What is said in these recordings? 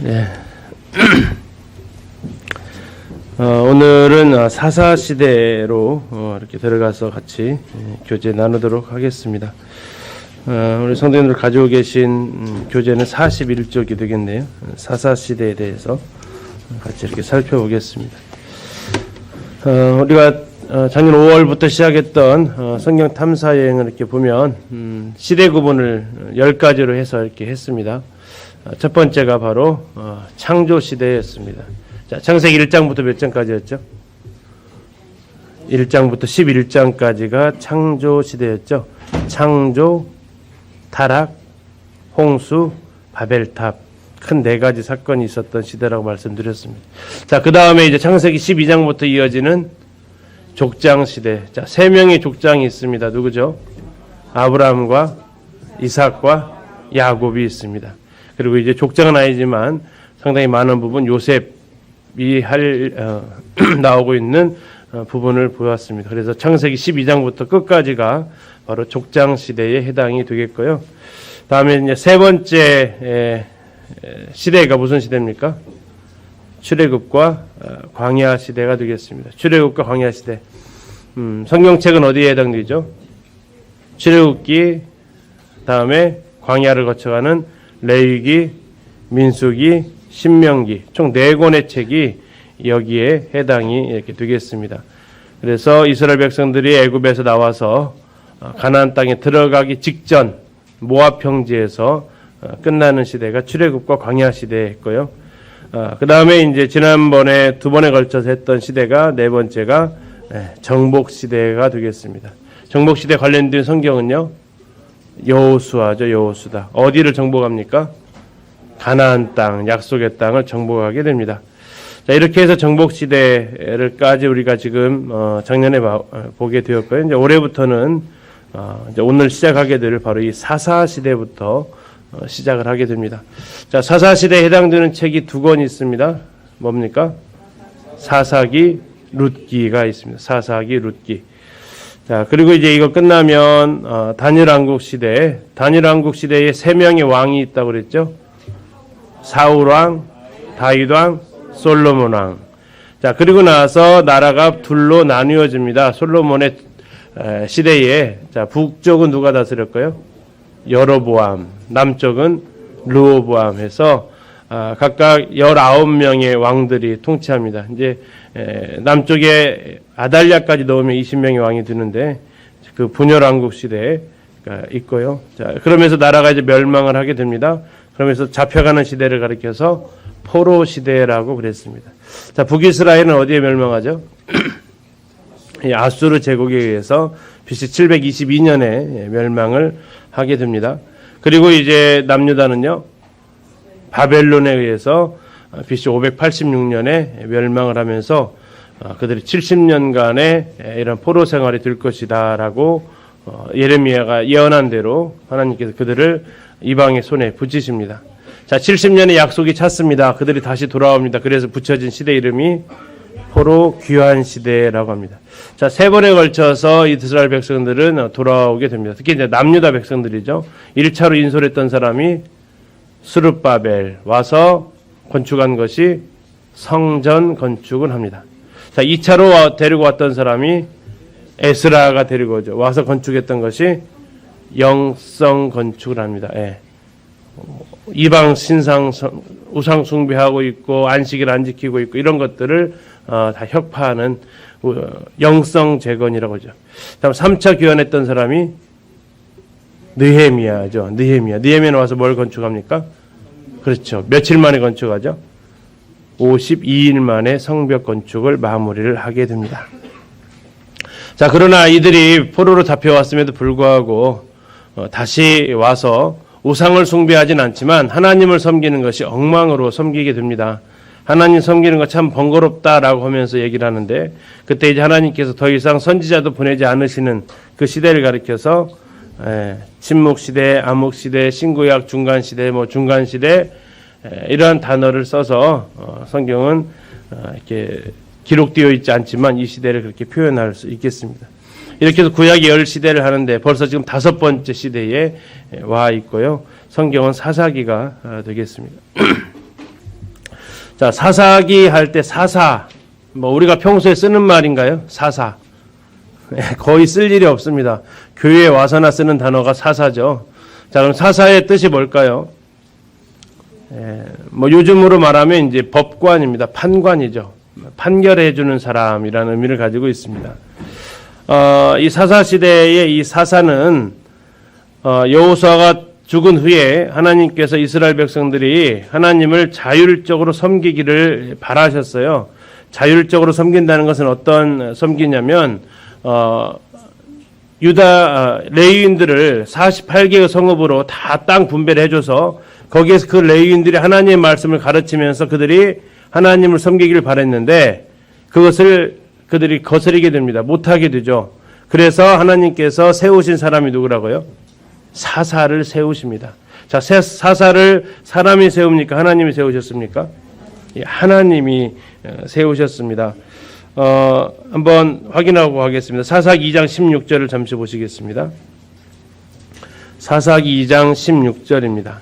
네. 오늘은 사사시대로 이렇게 들어가서 같이 교재 나누도록 하겠습니다. 우리 성도님들 가지고 계신 교재는 41쪽이 되겠네요. 사사시대에 대해서 같이 이렇게 살펴보겠습니다. 우리가 작년 5월부터 시작했던 성경 탐사 여행을 이렇게 보면 시대 구분을 10가지로 해서 이렇게 했습니다. 첫 번째가 바로 창조 시대였습니다. 자, 창세기 1장부터 몇 장까지였죠? 1장부터 11장까지가 창조 시대였죠. 창조, 타락, 홍수, 바벨탑, 큰 4가지 사건이 있었던 시대라고 말씀드렸습니다. 자, 그 다음에 이제 창세기 12장부터 이어지는 족장 시대. 자, 3명의 족장이 있습니다. 누구죠? 아브라함과 이삭과 야곱이 있습니다. 그리고 이제 족장은 아니지만 상당히 많은 부분 요셉이 나오고 있는 부분을 보았습니다. 그래서 창세기 12장부터 끝까지가 바로 족장 시대에 해당이 되겠고요. 다음에 이제 세 번째 시대가 무슨 시대입니까? 출애굽과 광야 시대가 되겠습니다. 출애굽과 광야 시대. 성경책은 어디에 해당되죠? 출애굽기, 다음에 광야를 거쳐가는 레위기, 민수기, 신명기, 총 4권의 책이 여기에 해당이 이렇게 되겠습니다. 그래서 이스라엘 백성들이 애굽에서 나와서 가나안 땅에 들어가기 직전 모압 평지에서 끝나는 시대가 출애굽과 광야 시대였고요. 그 다음에 이제 지난번에 2번에 걸쳐서 했던 시대가 4번째가 정복 시대가 되겠습니다. 정복 시대 관련된 성경은요, 여호수아죠. 여호수다. 어디를 정복합니까? 가나안 땅, 약속의 땅을 정복하게 됩니다. 자, 이렇게 해서 정복 시대를까지 우리가 지금 작년에 보게 되었고요. 이제 올해부터는 이제 오늘 시작하게 될 바로 이 사사 시대부터 시작을 하게 됩니다. 자, 사사 시대에 해당되는 책이 2권 있습니다. 뭡니까? 사사기, 룻기가 있습니다. 사사기, 룻기. 자, 그리고 이제 이거 끝나면 다니엘 왕국 시대에 3명의 왕이 있다고 그랬죠. 사울 왕, 다윗 왕, 솔로몬 왕. 자, 그리고 나서 나라가 둘로 나뉘어집니다. 솔로몬의 시대에, 자, 북쪽은 누가 다스렸고요? 여로보암, 남쪽은 르호보암 해서 각각 19명의 왕들이 통치합니다. 이제 남쪽에 아달랴까지 넣으면 20명의 왕이 되는데 그 분열 왕국 시대에 있고요. 자, 그러면서 나라가 이제 멸망을 하게 됩니다. 그러면서 잡혀가는 시대를 가리켜서 포로 시대라고 그랬습니다. 자, 북이스라엘은 어디에 멸망하죠? 아수르 제국에 의해서 BC 722년에 멸망을 하게 됩니다. 그리고 이제 남유다는요, 바벨론에 의해서 BC 586년에 멸망을 하면서 그들이 70년간의 이런 포로 생활이 될 것이다라고 예레미야가 예언한 대로 하나님께서 그들을 이방의 손에 붙이십니다. 자, 70년의 약속이 찼습니다. 그들이 다시 돌아옵니다. 그래서 붙여진 시대 이름이 포로 귀환 시대라고 합니다. 자, 3번에 걸쳐서 이스라엘 백성들은 돌아오게 됩니다. 특히 이제 남유다 백성들이죠. 1차로 인솔했던 사람이 스룹바벨 와서 건축한 것이 성전 건축을 합니다. 자, 2차로 데리고 왔던 사람이 에스라가 데리고 오죠. 와서 건축했던 것이 영성 건축을 합니다. 예. 이방 신상 우상 숭배하고 있고 안식일 안 지키고 있고 이런 것들을 다 혁파하는 영성 재건이라고 하죠. 다음 3차 귀환했던 사람이 느헤미야죠. 느헤미야 와서 뭘 건축합니까? 그렇죠. 며칠 만에 건축하죠? 52일 만에 성벽 건축을 마무리를 하게 됩니다. 자, 그러나 이들이 포로로 잡혀왔음에도 불구하고 다시 와서 우상을 숭배하진 않지만 하나님을 섬기는 것이 엉망으로 섬기게 됩니다. 하나님 섬기는 거 참 번거롭다라고 하면서 얘기를 하는데, 그때 이제 하나님께서 더 이상 선지자도 보내지 않으시는 그 시대를 가리켜서 침묵시대, 암흑시대, 신구약 중간시대, 중간시대 이러한 단어를 써서 성경은 이렇게 기록되어 있지 않지만 이 시대를 그렇게 표현할 수 있겠습니다. 이렇게 해서 구약이 10시대를 하는데 벌써 지금 5번째 시대에 와 있고요. 성경은 사사기가 되겠습니다. 자, 사사기 할 때 사사, 뭐 우리가 평소에 쓰는 말인가요? 사사. 거의 쓸 일이 없습니다. 교회에 와서나 쓰는 단어가 사사죠. 자, 그럼 사사의 뜻이 뭘까요? 뭐 요즘으로 말하면 이제 법관입니다. 판관이죠. 판결해 주는 사람이라는 의미를 가지고 있습니다. 이 사사 시대의 이 사사는 여호수아가 죽은 후에 하나님께서 이스라엘 백성들이 하나님을 자율적으로 섬기기를 바라셨어요. 자율적으로 섬긴다는 것은 어떤 섬기냐면 유다 레위인들을 48개의 성읍으로 다 땅 분배를 해줘서 거기에서 그 레위인들이 하나님의 말씀을 가르치면서 그들이 하나님을 섬기기를 바랬는데 그것을 그들이 거스르게 됩니다. 못하게 되죠. 그래서 하나님께서 세우신 사람이 누구라고요? 사사를 세우십니다. 자, 사사를 사람이 세웁니까? 하나님이 세우셨습니까? 하나님이 세우셨습니다. 한번 확인하고 하겠습니다. 사사기 2장 16절을 잠시 보시겠습니다. 사사기 2장 16절입니다.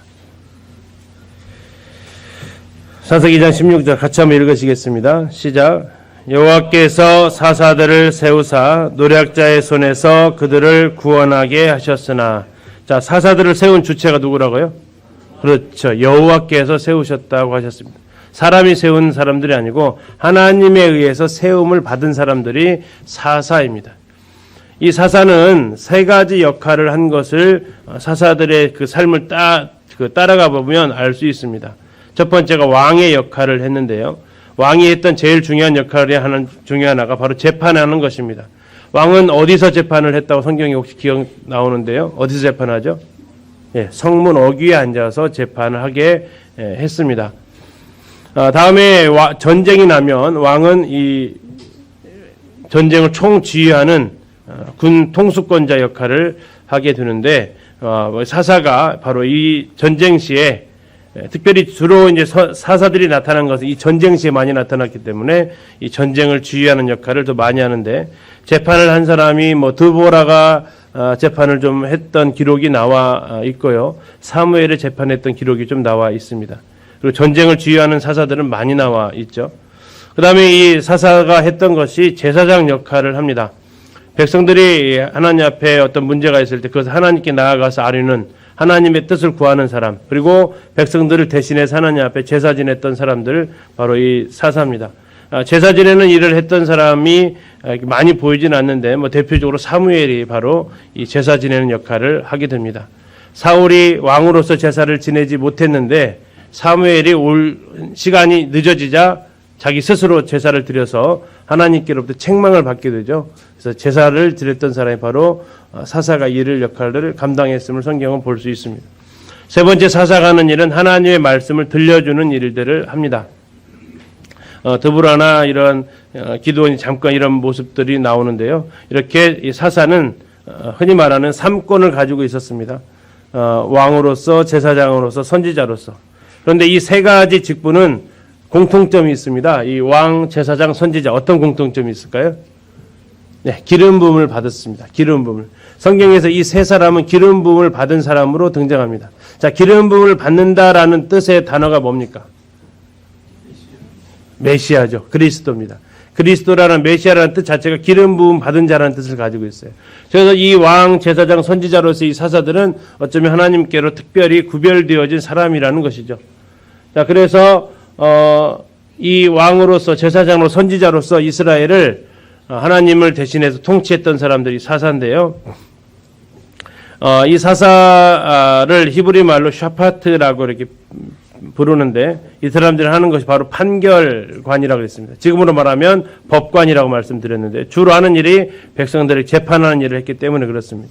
사사기 2장 16절 같이 한번 읽으시겠습니다. 시작. 여호와께서 사사들을 세우사 노략자의 손에서 그들을 구원하게 하셨으나, 자, 사사들을 세운 주체가 누구라고요? 그렇죠. 여호와께서 세우셨다고 하셨습니다. 사람이 세운 사람들이 아니고 하나님에 의해서 세움을 받은 사람들이 사사입니다. 이 사사는 세 가지 역할을 한 것을 사사들의 그 삶을 따라가 보면 알 수 있습니다. 첫 번째가 왕의 역할을 했는데요. 왕이 했던 제일 중요한 역할이 중에 하나가 바로 재판하는 것입니다. 왕은 어디서 재판을 했다고 성경에 혹시 기억 나오는데요. 어디서 재판하죠? 성문 어귀에 앉아서 재판을 하게 했습니다. 다음에 전쟁이 나면 왕은 이 전쟁을 총지휘하는 군 통수권자 역할을 하게 되는데, 사사가 바로 이 전쟁 시에 특별히 주로 이제 사사들이 나타난 것은 이 전쟁 시에 많이 나타났기 때문에 이 전쟁을 지휘하는 역할을 더 많이 하는데, 재판을 한 사람이 뭐 드보라가 재판을 좀 했던 기록이 나와 있고요. 사무엘의 재판했던 기록이 좀 나와 있습니다. 그리고 전쟁을 지휘하는 사사들은 많이 나와 있죠. 그 다음에 이 사사가 했던 것이 제사장 역할을 합니다. 백성들이 하나님 앞에 어떤 문제가 있을 때 그것을 하나님께 나아가서 아뢰는, 하나님의 뜻을 구하는 사람, 그리고 백성들을 대신해서 하나님 앞에 제사 지냈던 사람들, 바로 이 사사입니다. 제사 지내는 일을 했던 사람이 많이 보이진 않는데, 뭐 대표적으로 사무엘이 바로 이 제사 지내는 역할을 하게 됩니다. 사울이 왕으로서 제사를 지내지 못했는데 사무엘이 올 시간이 늦어지자 자기 스스로 제사를 드려서 하나님께로부터 책망을 받게 되죠. 그래서 제사를 드렸던 사람이 바로 사사가 이를 역할을 감당했음을 성경은 볼 수 있습니다. 세 번째, 사사가 하는 일은 하나님의 말씀을 들려주는 일들을 합니다. 드보라나 이런 기드온이 잠깐 이런 모습들이 나오는데요. 이렇게 이 사사는 흔히 말하는 삼권을 가지고 있었습니다. 왕으로서, 제사장으로서, 선지자로서. 그런데 이 세 가지 직분은 공통점이 있습니다. 이 왕, 제사장, 선지자, 어떤 공통점이 있을까요? 네, 기름 부음을 받았습니다. 기름 부음을. 성경에서 이 세 사람은 기름 부음을 받은 사람으로 등장합니다. 자, 기름 부음을 받는다라는 뜻의 단어가 뭡니까? 메시아죠. 그리스도입니다. 그리스도라는 메시아라는 뜻 자체가 기름 부음 받은 자라는 뜻을 가지고 있어요. 그래서 이 왕, 제사장, 선지자로서 이 사사들은 어쩌면 하나님께로 특별히 구별되어진 사람이라는 것이죠. 자, 그래서 이 왕으로서, 제사장으로, 선지자로서 이스라엘을 하나님을 대신해서 통치했던 사람들이 사사인데요. 이 사사를 히브리 말로 샤파트라고 이렇게 부르는데, 이 사람들이 하는 것이 바로 판결관이라고 했습니다. 지금으로 말하면 법관이라고 말씀드렸는데, 주로 하는 일이 백성들을 재판하는 일을 했기 때문에 그렇습니다.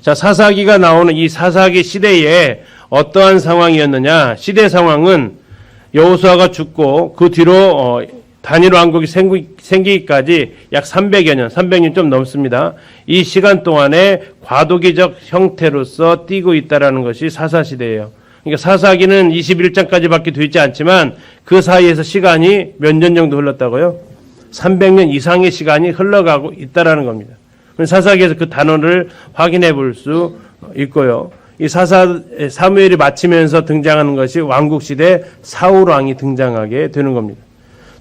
자, 사사기가 나오는 이 사사기 시대에 어떠한 상황이었느냐? 시대 상황은 여호수아가 죽고 그 뒤로 단일 왕국이 생기기까지 약 300여 년, 300년 좀 넘습니다. 이 시간 동안에 과도기적 형태로서 띄고 있다라는 것이 사사시대예요. 그러니까 사사기는 21장까지밖에 되어 있지 않지만 그 사이에서 시간이 몇 년 정도 흘렀다고요? 300년 이상의 시간이 흘러가고 있다라는 겁니다. 사사기에서 그 단어를 확인해 볼 수 있고요. 이 사무엘이 마치면서 등장하는 것이 왕국시대 사울 왕이 등장하게 되는 겁니다.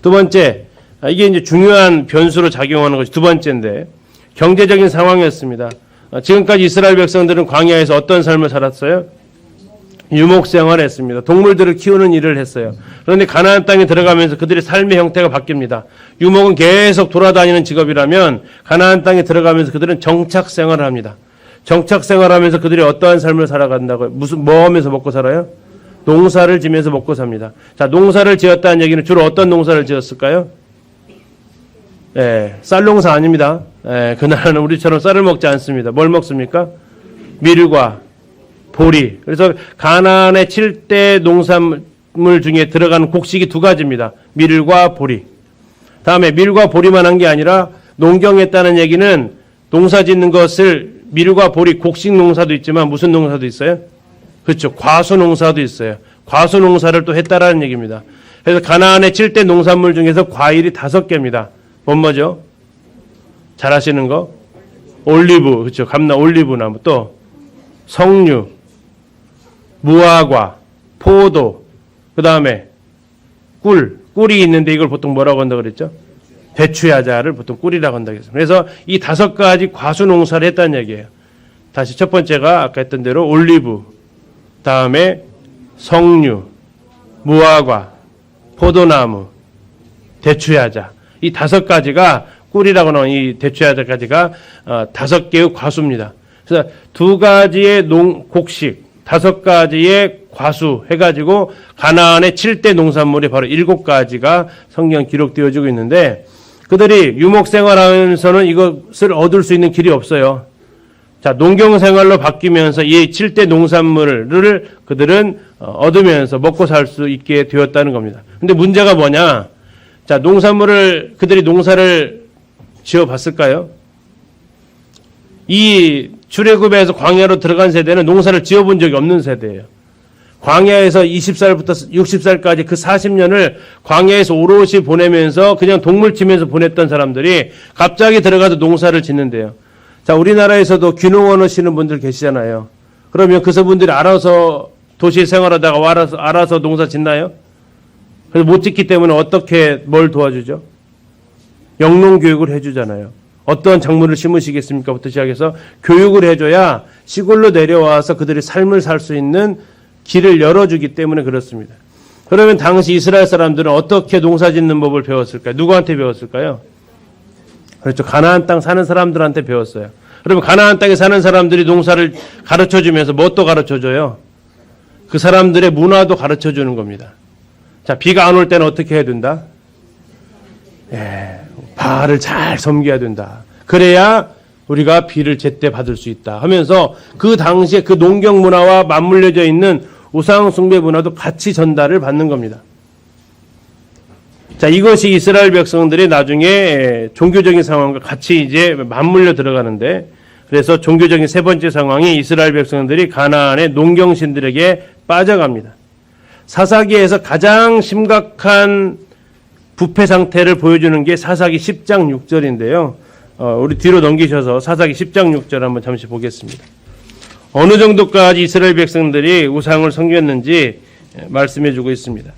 두 번째, 이게 이제 중요한 변수로 작용하는 것이 두 번째인데, 경제적인 상황이었습니다. 지금까지 이스라엘 백성들은 광야에서 어떤 삶을 살았어요? 유목 생활을 했습니다. 동물들을 키우는 일을 했어요. 그런데 가나안 땅에 들어가면서 그들의 삶의 형태가 바뀝니다. 유목은 계속 돌아다니는 직업이라면 가나안 땅에 들어가면서 그들은 정착 생활을 합니다. 정착 생활하면서 그들이 어떠한 삶을 살아간다고요? 뭐 하면서 먹고 살아요? 농사를 지면서 먹고 삽니다. 자, 농사를 지었다는 얘기는 주로 어떤 농사를 지었을까요? 쌀 농사 아닙니다. 그 나라는 우리처럼 쌀을 먹지 않습니다. 뭘 먹습니까? 밀과 보리. 그래서 가나안의 7대 농산물 중에 들어가는 곡식이 두 가지입니다. 밀과 보리. 다음에 밀과 보리만 한 게 아니라 농경했다는 얘기는 농사 짓는 것을 밀과 보리, 곡식 농사도 있지만 무슨 농사도 있어요? 그렇죠. 과수 농사도 있어요. 과수 농사를 또 했다라는 얘기입니다. 그래서 가나안의 7대 농산물 중에서 과일이 5개입니다. 뭐죠? 잘 아시는 거? 올리브, 그렇죠. 감나 올리브나무, 또 석류, 무화과, 포도, 그 다음에 꿀이 있는데 이걸 보통 뭐라고 한다고 그랬죠? 대추야자를 보통 꿀이라고 한다고 했습니다. 그래서 이 5가지 과수 농사를 했다는 얘기예요. 다시 첫 번째가 아까 했던 대로 올리브, 다음에 석류, 무화과, 포도나무, 대추야자. 이 5가지가 꿀이라고 나온 이 대추야자까지가 5개의 과수입니다. 그래서 2가지의 곡식, 5가지의 과수 해가지고 가나안의 7대 농산물이 바로 7가지가 성경 기록되어지고 있는데 그들이 유목생활하면서는 이것을 얻을 수 있는 길이 없어요. 자, 농경생활로 바뀌면서 이 7대 농산물을 그들은 얻으면서 먹고 살 수 있게 되었다는 겁니다. 근데 문제가 뭐냐? 자, 그들이 농사를 지어 봤을까요? 이 출애굽에서 광야로 들어간 세대는 농사를 지어본 적이 없는 세대예요. 광야에서 20살부터 60살까지 그 40년을 광야에서 오롯이 보내면서 그냥 동물 치면서 보냈던 사람들이 갑자기 들어가서 농사를 짓는데요. 자, 우리나라에서도 귀농원 하시는 분들 계시잖아요. 그러면 그 분들이 알아서 도시 생활하다가 알아서 농사 짓나요? 그래서 못 짓기 때문에 어떻게 뭘 도와주죠? 영농 교육을 해주잖아요. 어떤 작물을 심으시겠습니까? 부터 시작해서 교육을 해줘야 시골로 내려와서 그들이 삶을 살 수 있는 길을 열어주기 때문에 그렇습니다. 그러면 당시 이스라엘 사람들은 어떻게 농사 짓는 법을 배웠을까요? 누구한테 배웠을까요? 그렇죠. 가나안 땅 사는 사람들한테 배웠어요. 그러면 가나안 땅에 사는 사람들이 농사를 가르쳐주면서 뭣도 가르쳐줘요? 그 사람들의 문화도 가르쳐주는 겁니다. 자, 비가 안 올 때는 어떻게 해야 된다? 바알을 잘 섬겨야 된다. 그래야 우리가 비를 제때 받을 수 있다 하면서 그 당시에 그 농경 문화와 맞물려져 있는 우상 숭배 문화도 같이 전달을 받는 겁니다. 자, 이것이 이스라엘 백성들이 나중에 종교적인 상황과 같이 이제 맞물려 들어가는데, 그래서 종교적인 세 번째 상황이 이스라엘 백성들이 가나안의 농경신들에게 빠져갑니다. 사사기에서 가장 심각한 부패 상태를 보여주는 게 사사기 10장 6절인데요. 우리 뒤로 넘기셔서 사사기 10장 6절 한번 잠시 보겠습니다. 어느 정도까지 이스라엘 백성들이 우상을 섬겼는지 말씀해 주고 있습니다.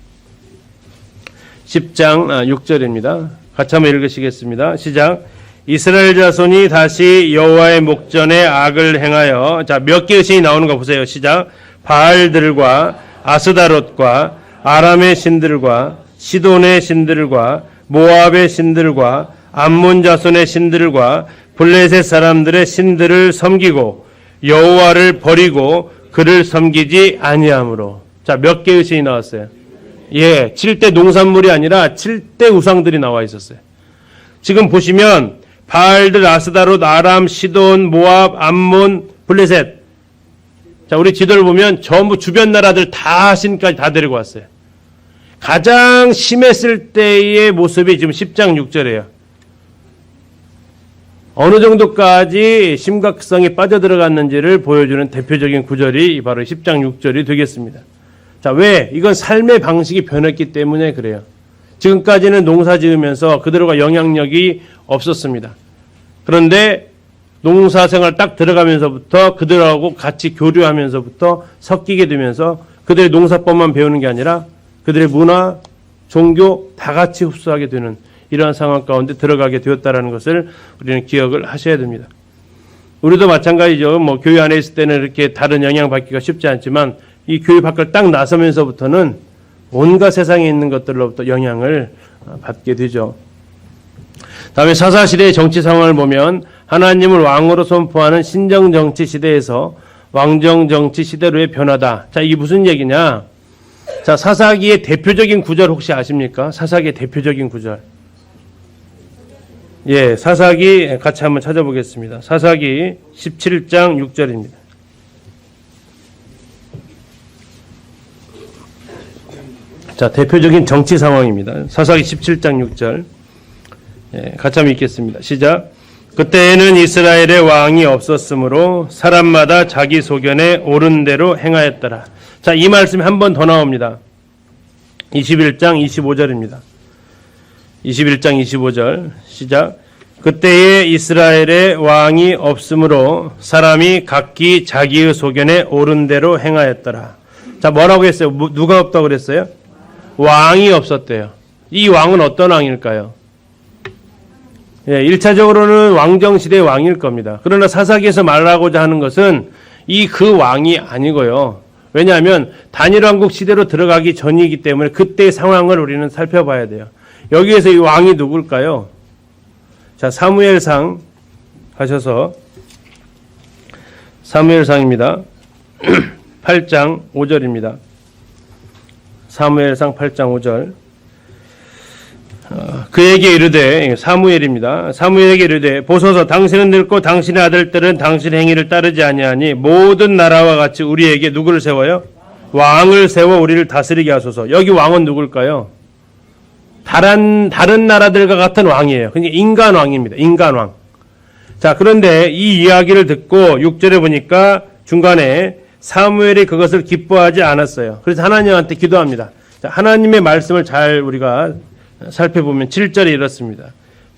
10장 6절입니다. 같이 한번 읽으시겠습니다. 시작. 이스라엘 자손이 다시 여호와의 목전에 악을 행하여, 자, 몇 개의 신이 나오는 거 보세요. 시작. 바알들과 아스다롯과 아람의 신들과 시돈의 신들과 모압의 신들과 암몬 자손의 신들과 블레셋 사람들의 신들을 섬기고 여호와를 버리고 그를 섬기지 아니하므로. 자, 몇 개의 신이 나왔어요? 7대 농산물이 아니라 7대 우상들이 나와 있었어요. 지금 보시면 바알들, 아스다롯, 아람, 시돈, 모압, 암몬, 블레셋. 자, 우리 지도를 보면 전부 주변 나라들 다 신까지 다 데리고 왔어요. 가장 심했을 때의 모습이 지금 10장 6절이에요. 어느 정도까지 심각성이 빠져들어갔는지를 보여주는 대표적인 구절이 바로 10장 6절이 되겠습니다. 자, 왜? 이건 삶의 방식이 변했기 때문에 그래요. 지금까지는 농사 지으면서 그들과 영향력이 없었습니다. 그런데 농사생활 딱 들어가면서부터 그들하고 같이 교류하면서부터 섞이게 되면서 그들의 농사법만 배우는 게 아니라 그들의 문화, 종교 다 같이 흡수하게 되는 이러한 상황 가운데 들어가게 되었다는 것을 우리는 기억을 하셔야 됩니다. 우리도 마찬가지죠. 뭐 교회 안에 있을 때는 이렇게 다른 영향 받기가 쉽지 않지만 이 교회 밖을 딱 나서면서부터는 온갖 세상에 있는 것들로부터 영향을 받게 되죠. 다음에 사사시대의 정치 상황을 보면 하나님을 왕으로 선포하는 신정정치 시대에서 왕정정치 시대로의 변화다. 자, 이게 무슨 얘기냐? 자, 사사기의 대표적인 구절 혹시 아십니까? 사사기의 대표적인 구절. 예, 사사기 같이 한번 찾아보겠습니다. 사사기 17장 6절입니다. 자, 대표적인 정치 상황입니다. 사사기 17장 6절. 예, 같이 한번 읽겠습니다. 시작. 그때에는 이스라엘의 왕이 없었으므로 사람마다 자기 소견에 옳은 대로 행하였더라. 자, 이 말씀이 한 번 더 나옵니다. 21장 25절입니다. 21장 25절 시작. 그때에 이스라엘의 왕이 없으므로 사람이 각기 자기의 소견에 옳은 대로 행하였더라. 자, 뭐라고 했어요? 누가 없다고 그랬어요? 왕이 없었대요. 이 왕은 어떤 왕일까요? 예, 1차적으로는 왕정시대의 왕일 겁니다. 그러나 사사기에서 말하고자 하는 것은 이 그 왕이 아니고요. 왜냐하면 단일왕국 시대로 들어가기 전이기 때문에 그때의 상황을 우리는 살펴봐야 돼요. 여기에서 이 왕이 누굴까요? 자, 사무엘상 하셔서 사무엘상입니다. 8장 5절입니다. 사무엘상 8장 5절. 그에게 이르되, 사무엘입니다. 사무엘에게 이르되, 보소서 당신은 늙고 당신의 아들들은 당신의 행위를 따르지 아니하니 모든 나라와 같이 우리에게 누구를 세워요? 왕을 세워 우리를 다스리게 하소서. 여기 왕은 누굴까요? 다른 나라들과 같은 왕이에요. 그러니까 인간왕입니다. 인간왕. 자, 그런데 이 이야기를 듣고 6절에 보니까 중간에 사무엘이 그것을 기뻐하지 않았어요. 그래서 하나님한테 기도합니다. 자, 하나님의 말씀을 잘 우리가 살펴보면 7절에 이렇습니다.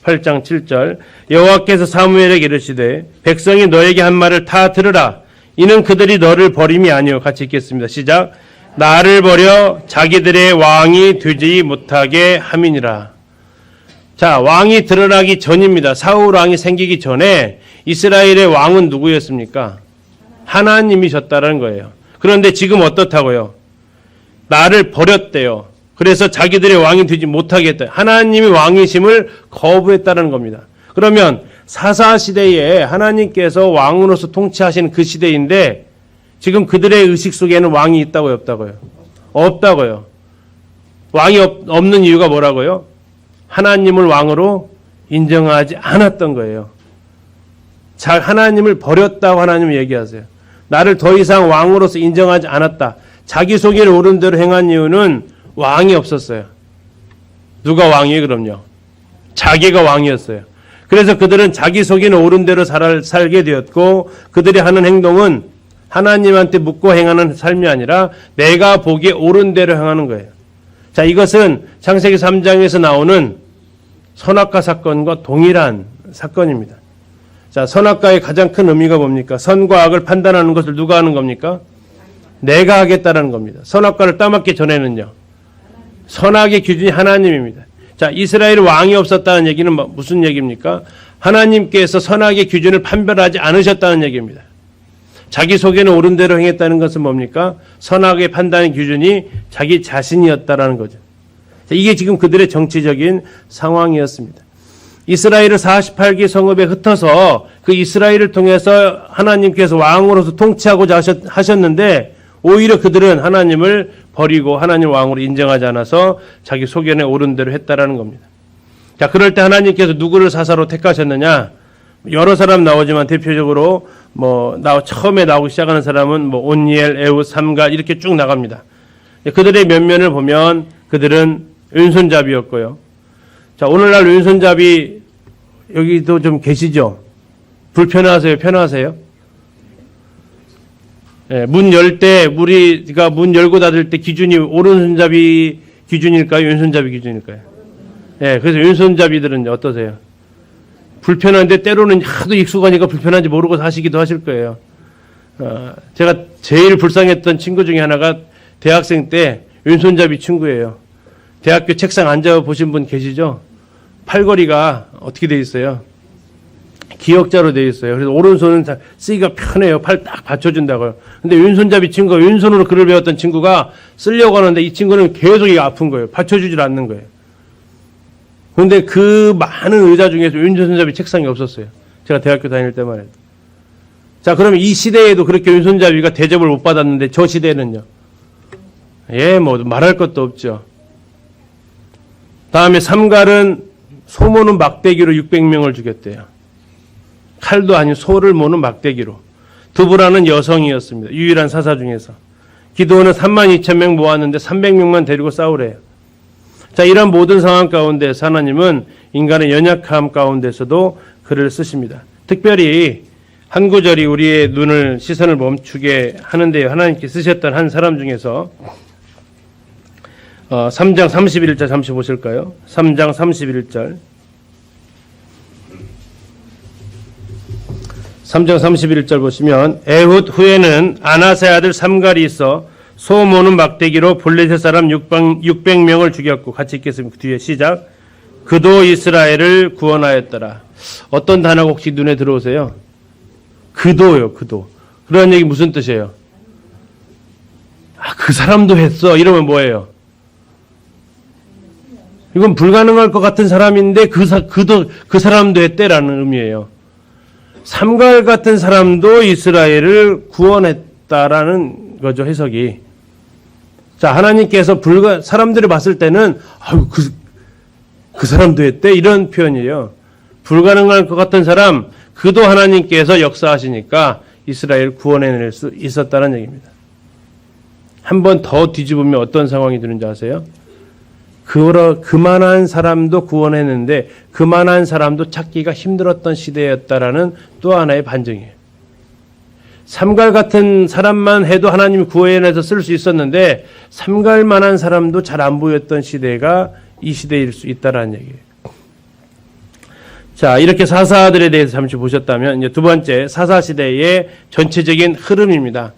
8장 7절. 여호와께서 사무엘에게 이르시되 백성이 너에게 한 말을 다 들으라. 이는 그들이 너를 버림이 아니요. 같이 읽겠습니다. 시작. 나를 버려 자기들의 왕이 되지 못하게 함이니라. 자, 왕이 드러나기 전입니다. 사울 왕이 생기기 전에 이스라엘의 왕은 누구였습니까? 하나님이셨다는 거예요. 그런데 지금 어떻다고요? 나를 버렸대요. 그래서 자기들의 왕이 되지 못하게 했다. 하나님이 왕이심을 거부했다는 겁니다. 그러면 사사시대에 하나님께서 왕으로서 통치하시는 그 시대인데 지금 그들의 의식 속에는 왕이 있다고요? 없다고요? 없다고요. 왕이 없는 이유가 뭐라고요? 하나님을 왕으로 인정하지 않았던 거예요. 자, 하나님을 버렸다고 하나님은 얘기하세요. 나를 더 이상 왕으로서 인정하지 않았다. 자기 속에는 옳은 대로 행한 이유는 왕이 없었어요. 누가 왕이에요? 그럼요. 자기가 왕이었어요. 그래서 그들은 자기 속에는 옳은 대로 살게 되었고 그들이 하는 행동은 하나님한테 묻고 행하는 삶이 아니라 내가 보기에 옳은 대로 행하는 거예요. 자, 이것은 창세기 3장에서 나오는 선악과 사건과 동일한 사건입니다. 자, 선악과의 가장 큰 의미가 뭡니까? 선과 악을 판단하는 것을 누가 하는 겁니까? 내가 하겠다는 겁니다. 선악과를 따먹기 전에는요. 선악의 기준이 하나님입니다. 자, 이스라엘 왕이 없었다는 얘기는 무슨 얘기입니까? 하나님께서 선악의 기준을 판별하지 않으셨다는 얘기입니다. 자기 속에는 옳은 대로 행했다는 것은 뭡니까? 선악의 판단의 기준이 자기 자신이었다라는 거죠. 자, 이게 지금 그들의 정치적인 상황이었습니다. 이스라엘을 48개 성읍에 흩어서 그 이스라엘을 통해서 하나님께서 왕으로서 통치하고자 하셨는데 오히려 그들은 하나님을 버리고 하나님 왕으로 인정하지 않아서 자기 소견에 옳은 대로 했다라는 겁니다. 자, 그럴 때 하나님께서 누구를 사사로 택하셨느냐? 여러 사람 나오지만 대표적으로 처음에 나오기 시작하는 사람은 온니엘, 에훗, 삼갈 이렇게 쭉 나갑니다. 그들의 면면을 보면 그들은 왼손잡이였고요. 자, 오늘날 왼손잡이 여기도 좀 계시죠? 불편하세요? 편하세요? 예, 문 열 때 우리가 문 열고 닫을 때 기준이 오른손잡이 기준일까요? 왼손잡이 기준일까요? 예, 그래서 왼손잡이들은 어떠세요? 불편한데 때로는 하도 익숙하니까 불편한지 모르고 사시기도 하실 거예요. 제가 제일 불쌍했던 친구 중에 하나가 대학생 때 왼손잡이 친구예요. 대학교 책상 앉아 보신 분 계시죠? 팔걸이가 어떻게 돼 있어요? 기역자로 돼 있어요. 그래서 오른손은 쓰기가 편해요. 팔 딱 받쳐준다고요. 근데 왼손잡이 친구가 왼손으로 글을 배웠던 친구가 쓰려고 하는데 이 친구는 계속 이게 아픈 거예요. 받쳐주질 않는 거예요. 그런데 그 많은 의자 중에서 왼손잡이 책상이 없었어요. 제가 대학교 다닐 때만 해도. 자, 그러면 이 시대에도 그렇게 왼손잡이가 대접을 못 받았는데 저 시대는요? 예, 뭐 말할 것도 없죠. 다음에 삼갈은 소 모는 막대기로 600명을 죽였대요. 칼도 아닌 소를 모는 막대기로. 두부라는 여성이었습니다. 유일한 사사 중에서. 기드온은 32,000명 모았는데 300명만 데리고 싸우래요. 자, 이런 모든 상황 가운데 하나님은 인간의 연약함 가운데서도 글을 쓰십니다. 특별히 한 구절이 우리의 눈을 시선을 멈추게 하는데요. 하나님께 쓰셨던 한 사람 중에서 3장 31절 잠시 보실까요? 3장 31절. 3장 31절 보시면 에훗 후에는 아나세 아들 삼갈이 있어 소 모는 막대기로 블레셋 사람 600명을 죽였고, 같이 읽겠습니다. 그 뒤에 시작. 그도 이스라엘을 구원하였더라. 어떤 단어가 혹시 눈에 들어오세요? 그도요, 그도. 그런 얘기 무슨 뜻이에요? 아, 그 사람도 했어. 이러면 뭐예요? 이건 불가능할 것 같은 사람인데 그 사람도 했대라는 의미예요. 삼갈 같은 사람도 이스라엘을 구원했다라는 거죠, 해석이. 자, 하나님께서 사람들이 봤을 때는 아유, 그 사람도 했대 이런 표현이에요. 불가능할 것 같은 사람, 그도 하나님께서 역사하시니까 이스라엘 구원해낼 수 있었다는 얘기입니다. 한 번 더 뒤집으면 어떤 상황이 되는지 아세요? 그만한 사람도 구원했는데 그만한 사람도 찾기가 힘들었던 시대였다라는 또 하나의 반증이에요. 삼갈 같은 사람만 해도 하나님이 구원해서 쓸 수 있었는데 삼갈만한 사람도 잘 안 보였던 시대가 이 시대일 수 있다라는 얘기예요. 자, 이렇게 사사들에 대해서 잠시 보셨다면 이제 두 번째 사사시대의 전체적인 흐름입니다.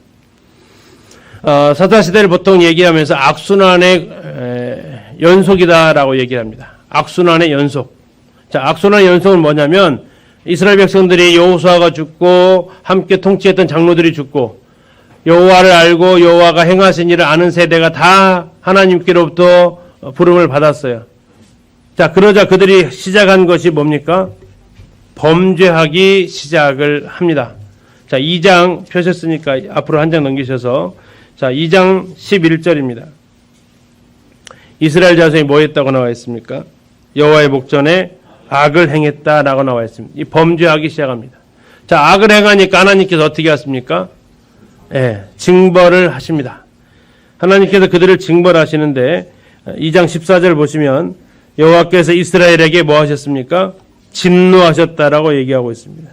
사사시대를 보통 얘기하면서 악순환의 연속이다라고 얘기합니다. 악순환의 연속. 자, 악순환의 연속은 뭐냐면 이스라엘 백성들이 여호수아가 죽고 함께 통치했던 장로들이 죽고 여호와를 알고 여호와가 행하신 일을 아는 세대가 다 하나님께로부터 부름을 받았어요. 자, 그러자 그들이 시작한 것이 뭡니까? 범죄하기 시작을 합니다. 자, 2장 펴셨으니까 앞으로 한 장 넘기셔서 자, 2장 11절입니다. 이스라엘 자손이 뭐 했다고 나와 있습니까? 여호와의 목전에 악을 행했다라고 나와 있습니다. 이 범죄하기 시작합니다. 자, 악을 행하니까 하나님께서 어떻게 하십니까? 예, 징벌을 하십니다. 하나님께서 그들을 징벌하시는데 2장 14절 보시면 여호와께서 이스라엘에게 뭐 하셨습니까? 진노하셨다라고 얘기하고 있습니다.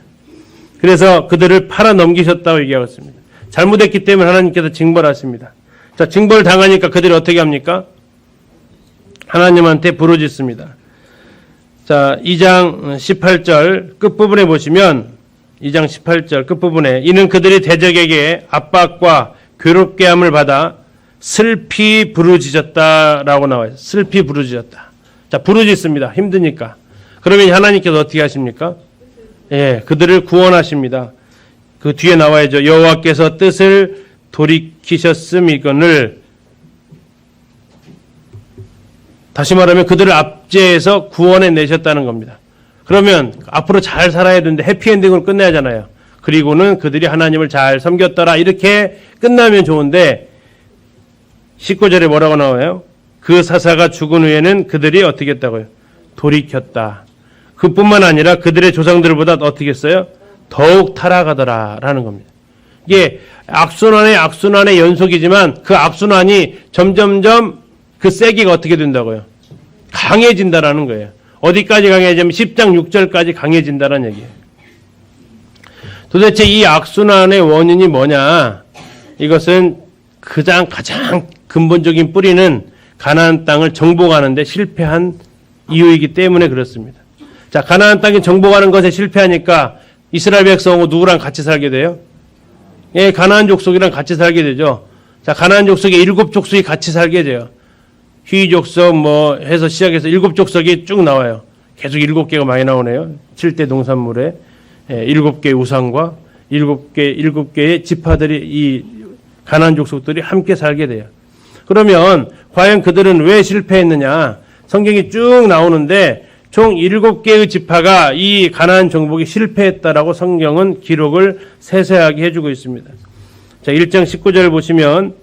그래서 그들을 팔아 넘기셨다고 얘기하고 있습니다. 잘못했기 때문에 하나님께서 징벌하십니다. 자, 징벌 당하니까 그들이 어떻게 합니까? 하나님한테 부르짖습니다. 자, 2장 18절 끝부분에 보시면 2장 18절 끝부분에 이는 그들이 대적에게 압박과 괴롭게 함을 받아 슬피 부르짖었다라고 나와요. 슬피 부르짖었다. 자, 부르짖습니다. 힘드니까. 그러면 하나님께서 어떻게 하십니까? 예, 그들을 구원하십니다. 그 뒤에 나와야죠. 여호와께서 뜻을 돌이키셨음이거늘. 다시 말하면 그들을 압제해서 구원해 내셨다는 겁니다. 그러면 앞으로 잘 살아야 되는데 해피엔딩으로 끝내야 하잖아요. 그리고는 그들이 하나님을 잘 섬겼더라 이렇게 끝나면 좋은데 19절에 뭐라고 나와요? 그 사사가 죽은 후에는 그들이 어떻게 했다고요? 돌이켰다. 그뿐만 아니라 그들의 조상들보다 어떻게 했어요? 더욱 타락하더라 라는 겁니다. 이게 악순환의 연속이지만 그 악순환이 점점점 그 세기가 어떻게 된다고요? 강해진다라는 거예요. 어디까지 강해지면 10장 6절까지 강해진다는 얘기예요. 도대체 이 악순환의 원인이 뭐냐? 이것은 가장 근본적인 뿌리는 가나안 땅을 정복하는 데 실패한 이유이기 때문에 그렇습니다. 자, 가나안 땅에 정복하는 것에 실패하니까 이스라엘 백성은 누구랑 같이 살게 돼요? 예, 가나안 족속이랑 같이 살게 되죠. 자, 가나안 족속에 7족속이 같이 살게 돼요. 휘 족속 뭐 해서 시작해서 7족속이 쭉 나와요. 계속 7개가 많이 나오네요. 7대 동산물에 7개의 우상과 7개의 지파들이 이 가나안 족속들이 함께 살게 돼요. 그러면 과연 그들은 왜 실패했느냐? 성경이 쭉 나오는데 총 7개의 지파가 이 가나안 정복에 실패했다라고 성경은 기록을 세세하게 해주고 있습니다. 자, 1장 19절 보시면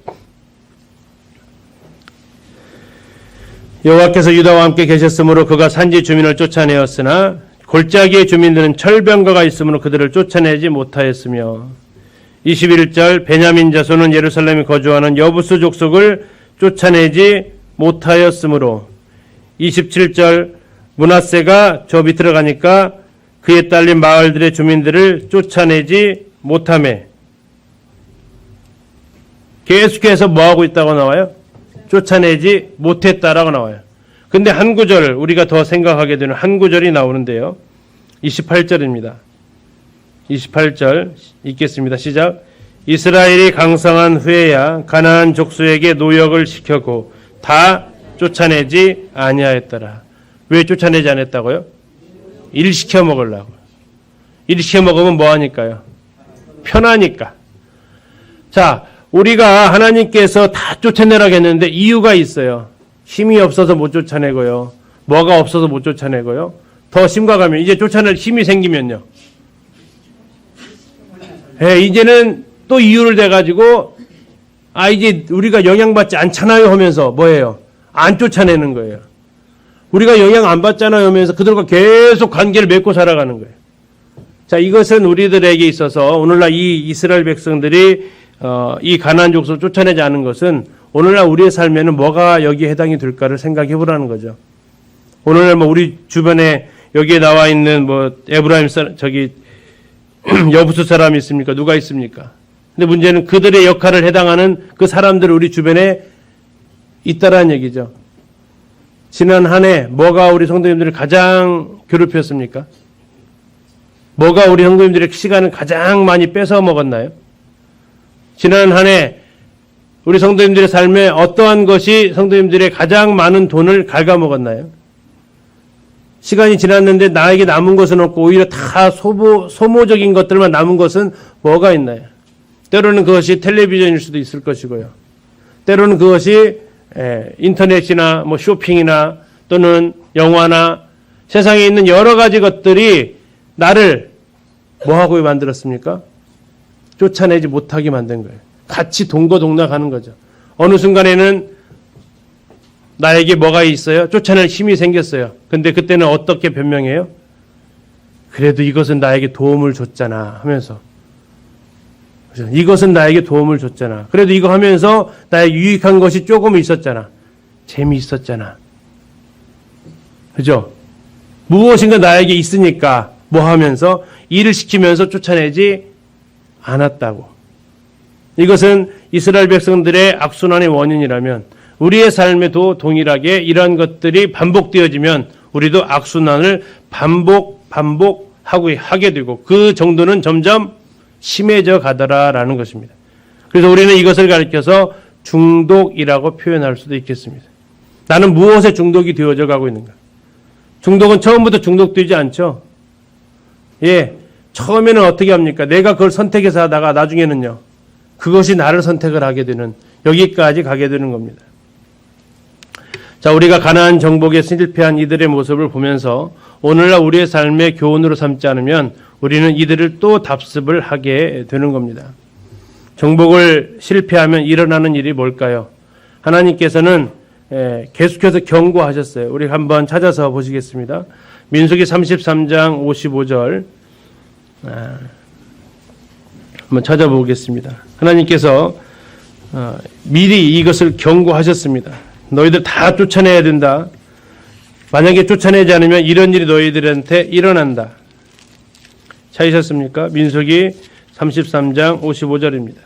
여호와께서 유다와 함께 계셨으므로 그가 산지 주민을 쫓아내었으나 골짜기의 주민들은 철병거가 있으므로 그들을 쫓아내지 못하였으며 21절 베냐민 자손은 예루살렘에 거주하는 여부스 족속을 쫓아내지 못하였으므로 27절 므낫세가 저 밑으로 가니까 그에 딸린 마을들의 주민들을 쫓아내지 못하매 계속해서 뭐하고 있다고 나와요? 쫓아내지 못했다라고 나와요. 근데 한 구절 우리가 더 생각하게 되는 한 구절이 나오는데요. 28절입니다. 28절 읽겠습니다. 시작. 이스라엘이 강성한 후에야 가나안 족속에게 노역을 시켰고 다 쫓아내지 아니하였더라. 왜 쫓아내지 않았다고요? 일 시켜 먹으려고. 일 시켜 먹으면 뭐 하니까요? 편하니까. 자, 우리가 하나님께서 다 쫓아내라고 했는데 이유가 있어요. 힘이 없어서 못 쫓아내고요. 뭐가 없어서 못 쫓아내고요. 더 심각하면 이제 쫓아낼 힘이 생기면요. 이제는 또 이유를 대가지고 이제 우리가 영향받지 않잖아요 하면서 뭐예요? 안 쫓아내는 거예요. 우리가 영향 안 받잖아요 하면서 그들과 계속 관계를 맺고 살아가는 거예요. 자, 이것은 우리들에게 있어서 오늘날 이 이스라엘 백성들이 이 가나안 족속을 쫓아내지 않은 것은 오늘날 우리의 삶에는 뭐가 여기에 해당이 될까를 생각해 보라는 거죠. 오늘날 뭐 우리 주변에 여기에 나와 있는 뭐 에브라임 여부스 사람이 있습니까? 누가 있습니까? 근데 문제는 그들의 역할을 해당하는 그 사람들이 우리 주변에 있다라는 얘기죠. 지난 한 해 뭐가 우리 성도님들을 가장 괴롭혔습니까? 뭐가 우리 성도님들의 시간을 가장 많이 뺏어 먹었나요? 지난 한 해 우리 성도님들의 삶에 어떠한 것이 성도님들의 가장 많은 돈을 갉아먹었나요? 시간이 지났는데 나에게 남은 것은 없고 오히려 다 소모적인 것들만 남은 것은 뭐가 있나요? 때로는 그것이 텔레비전일 수도 있을 것이고요. 때로는 그것이 인터넷이나 뭐 쇼핑이나 또는 영화나 세상에 있는 여러 가지 것들이 나를 뭐하고 만들었습니까? 쫓아내지 못하게 만든 거예요. 같이 동거동락하는 거죠. 어느 순간에는 나에게 뭐가 있어요? 쫓아낼 힘이 생겼어요. 근데 그때는 어떻게 변명해요? 그래도 이것은 나에게 도움을 줬잖아 하면서. 그렇죠? 이것은 나에게 도움을 줬잖아. 그래도 이거 하면서 나에게 유익한 것이 조금 있었잖아. 재미있었잖아. 그죠? 무엇인가 나에게 있으니까 뭐 하면서 일을 시키면서 쫓아내지 않았다고. 이것은 이스라엘 백성들의 악순환의 원인이라면 우리의 삶에도 동일하게 이러한 것들이 반복되어지면 우리도 악순환을 하게 되고 그 정도는 점점 심해져 가더라라는 것입니다. 그래서 우리는 이것을 가리켜서 중독이라고 표현할 수도 있겠습니다. 나는 무엇에 중독이 되어져 가고 있는가? 중독은 처음부터 중독되지 않죠. 처음에는 어떻게 합니까? 내가 그걸 선택해서 하다가 나중에는요. 그것이 나를 선택을 하게 되는 여기까지 가게 되는 겁니다. 자, 우리가 가나안 정복에 실패한 이들의 모습을 보면서 오늘날 우리의 삶의 교훈으로 삼지 않으면 우리는 이들을 또 답습을 하게 되는 겁니다. 정복을 실패하면 일어나는 일이 뭘까요? 하나님께서는 계속해서 경고하셨어요. 우리 한번 찾아서 보시겠습니다. 민수기 33장 55절 한번 찾아보겠습니다. 하나님께서 미리 이것을 경고하셨습니다. 너희들 다 쫓아내야 된다. 만약에 쫓아내지 않으면 이런 일이 너희들한테 일어난다. 찾으셨습니까? 민수기 33장 55절입니다.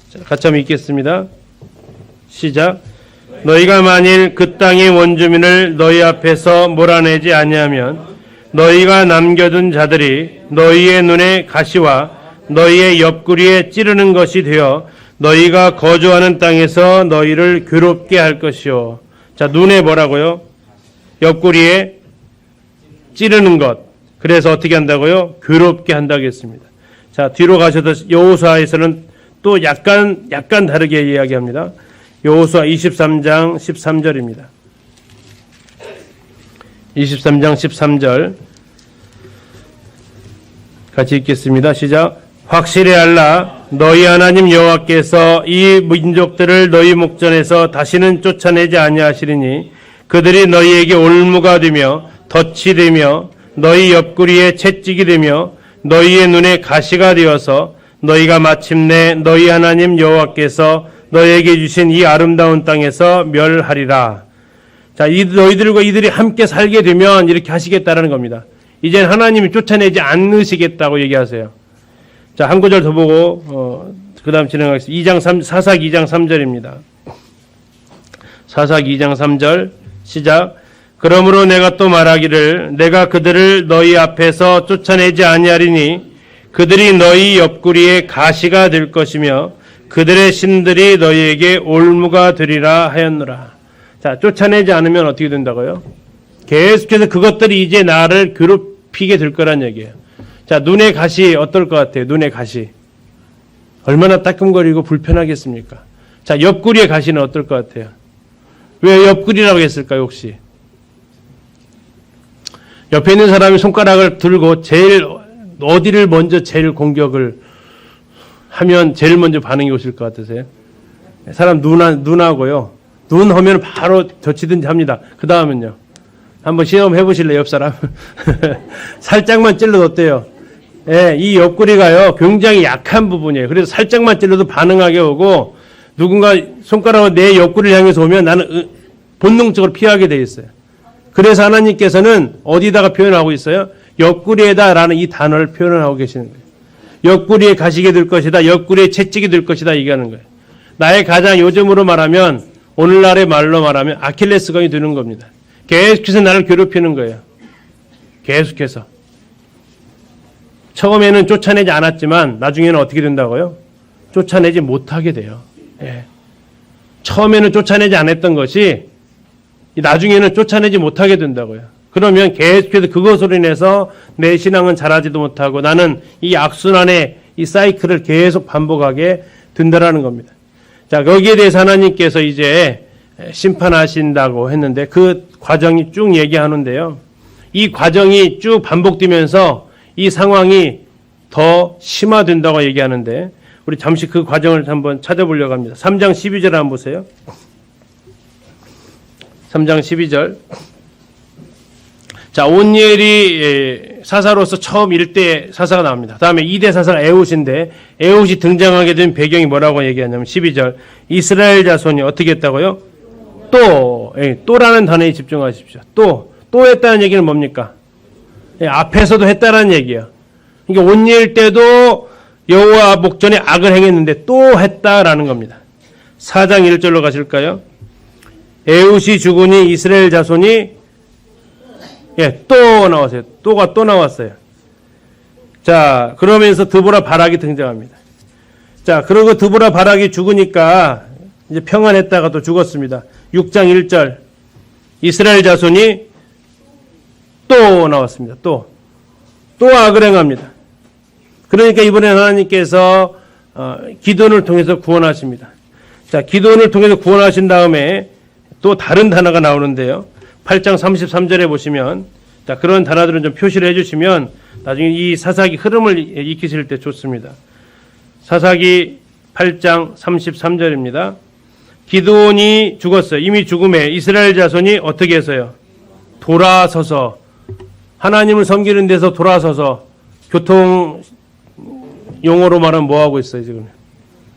자, 같이 한번 읽겠습니다. 시작. 너희가 만일 그 땅의 원주민을 너희 앞에서 몰아내지 아니하면 너희가 남겨둔 자들이 너희의 눈에 가시와 너희의 옆구리에 찌르는 것이 되어 너희가 거주하는 땅에서 너희를 괴롭게 할 것이요. 자, 눈에 뭐라고요? 옆구리에 찌르는 것. 그래서 어떻게 한다고요? 괴롭게 한다고 했습니다. 자, 뒤로 가셔도 여호수아에서는 또 약간 다르게 이야기합니다. 여호수아 23장 13절입니다. 23장 13절 같이 읽겠습니다. 시작. 확실히 알라. 너희 하나님 여호와께서 이 민족들을 너희 목전에서 다시는 쫓아내지 아니하시리니 그들이 너희에게 올무가 되며 덫이 되며 너희 옆구리에 채찍이 되며 너희의 눈에 가시가 되어서 너희가 마침내 너희 하나님 여호와께서 너희에게 주신 이 아름다운 땅에서 멸하리라. 자, 너희들과 이들이 함께 살게 되면 이렇게 하시겠다라는 겁니다. 이젠 하나님이 쫓아내지 않으시겠다고 얘기하세요. 자, 한 구절 더 보고 그 다음 진행하겠습니다. 사사기 2장 3절입니다. 사사기 2장 3절 시작. 그러므로 내가 또 말하기를 내가 그들을 너희 앞에서 쫓아내지 아니하리니 그들이 너희 옆구리에 가시가 될 것이며 그들의 신들이 너희에게 올무가 되리라 하였노라. 자, 쫓아내지 않으면 어떻게 된다고요? 계속해서 그것들이 이제 나를 괴롭히게 될 거란 얘기예요. 자, 눈의 가시 어떨 것 같아요? 눈의 가시. 얼마나 따끔거리고 불편하겠습니까? 자, 옆구리의 가시는 어떨 것 같아요? 왜 옆구리라고 했을까요, 혹시? 옆에 있는 사람이 손가락을 들고 어디를 먼저 제일 공격을 하면 제일 먼저 반응이 오실 것 같으세요? 사람 눈하고요. 눈 하면 바로 젖히든지 합니다. 그 다음은요. 한번 시험해 보실래요, 옆 사람? 살짝만 찔러도 어때요? 예, 이 옆구리가요, 굉장히 약한 부분이에요. 그래서 살짝만 찔러도 반응하게 오고, 누군가 손가락으로 내 옆구리를 향해서 오면 나는 본능적으로 피하게 돼 있어요. 그래서 하나님께서는 어디다가 표현하고 있어요? 옆구리에다라는 이 단어를 표현하고 계시는 거예요. 옆구리에 가시게 될 것이다. 옆구리에 채찍이 될 것이다. 얘기하는 거예요. 나의 가장 요즘으로 말하면, 오늘날의 말로 말하면 아킬레스건이 되는 겁니다. 계속해서 나를 괴롭히는 거예요. 계속해서. 처음에는 쫓아내지 않았지만 나중에는 어떻게 된다고요? 쫓아내지 못하게 돼요. 예. 처음에는 쫓아내지 않았던 것이 나중에는 쫓아내지 못하게 된다고요. 그러면 계속해서 그것으로 인해서 내 신앙은 자라지도 못하고 나는 이 악순환의 이 사이클을 계속 반복하게 된다라는 겁니다. 자, 거기에 대해서 하나님께서 이제 심판하신다고 했는데 그 과정이 쭉 얘기하는데요. 이 과정이 쭉 반복되면서 이 상황이 더 심화된다고 얘기하는데 우리 잠시 그 과정을 한번 찾아보려고 합니다. 3장 12절 한번 보세요. 3장 12절. 자, 온니엘이 사사로서 처음 1대 사사가 나옵니다. 다음에 2대 사사가 에훗인데 에훗이 등장하게 된 배경이 뭐라고 얘기하냐면 12절. 이스라엘 자손이 어떻게 했다고요? 또라는 단어에 집중하십시오. 또 했다는 얘기는 뭡니까? 앞에서도 했다라는 얘기예요. 그러니까 온니엘 때도 여호와 목전에 악을 행했는데 또 했다라는 겁니다. 4장 1절로 가실까요? 에훗이 죽으니 이스라엘 자손이 또 나왔어요. 또가 또 나왔어요. 자, 그러면서 드보라 바락이 등장합니다. 자, 그리고 드보라 바락이 죽으니까 이제 평안했다가 또 죽었습니다. 6장 1절. 이스라엘 자손이 또 나왔습니다. 또 악을 행합니다. 그러니까 이번에 하나님께서 기도원을 통해서 구원하십니다. 자, 기도원을 통해서 구원하신 다음에 또 다른 단어가 나오는데요. 8장 33절에 보시면 자, 그런 단어들은 좀 표시를 해주시면 나중에 이 사사기 흐름을 익히실 때 좋습니다. 사사기 8장 33절입니다. 기드온이 죽었어요. 이미 죽음에 이스라엘 자손이 어떻게 해서요? 돌아서서 하나님을 섬기는 데서 돌아서서 교통 용어로 말하면 뭐하고 있어요 지금?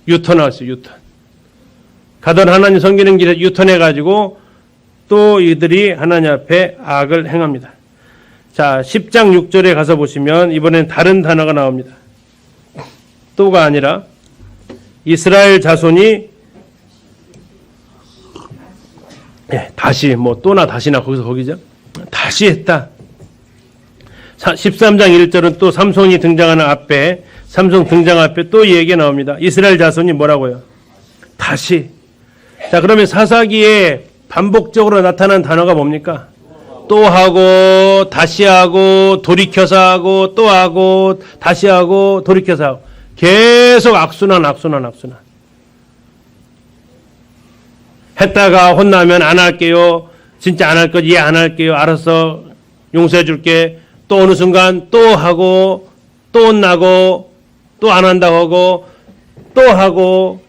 유턴하셨어요. 유턴. 가던 하나님 섬기는 길에 유턴해가지고 또 이들이 하나님 앞에 악을 행합니다. 자, 10장 6절에 가서 보시면 이번엔 다른 단어가 나옵니다. 또가 아니라 이스라엘 자손이 다시 또나 다시나 거기서 거기죠. 다시 했다. 13장 1절은 또 삼손이 등장하는 앞에, 삼손 등장 앞에 또 이 얘기가 나옵니다. 이스라엘 자손이 뭐라고요? 다시. 자, 그러면 사사기에 반복적으로 나타난 단어가 뭡니까? 또 하고, 다시 하고, 돌이켜서 하고, 또 하고, 다시 하고, 돌이켜서 하고. 계속 악순환. 했다가 혼나면 안 할게요. 진짜 안 할 거지? 예, 안 할게요. 알았어. 용서해 줄게. 또 어느 순간 또 하고, 또 혼나고, 또 안 한다고 하고, 또 하고,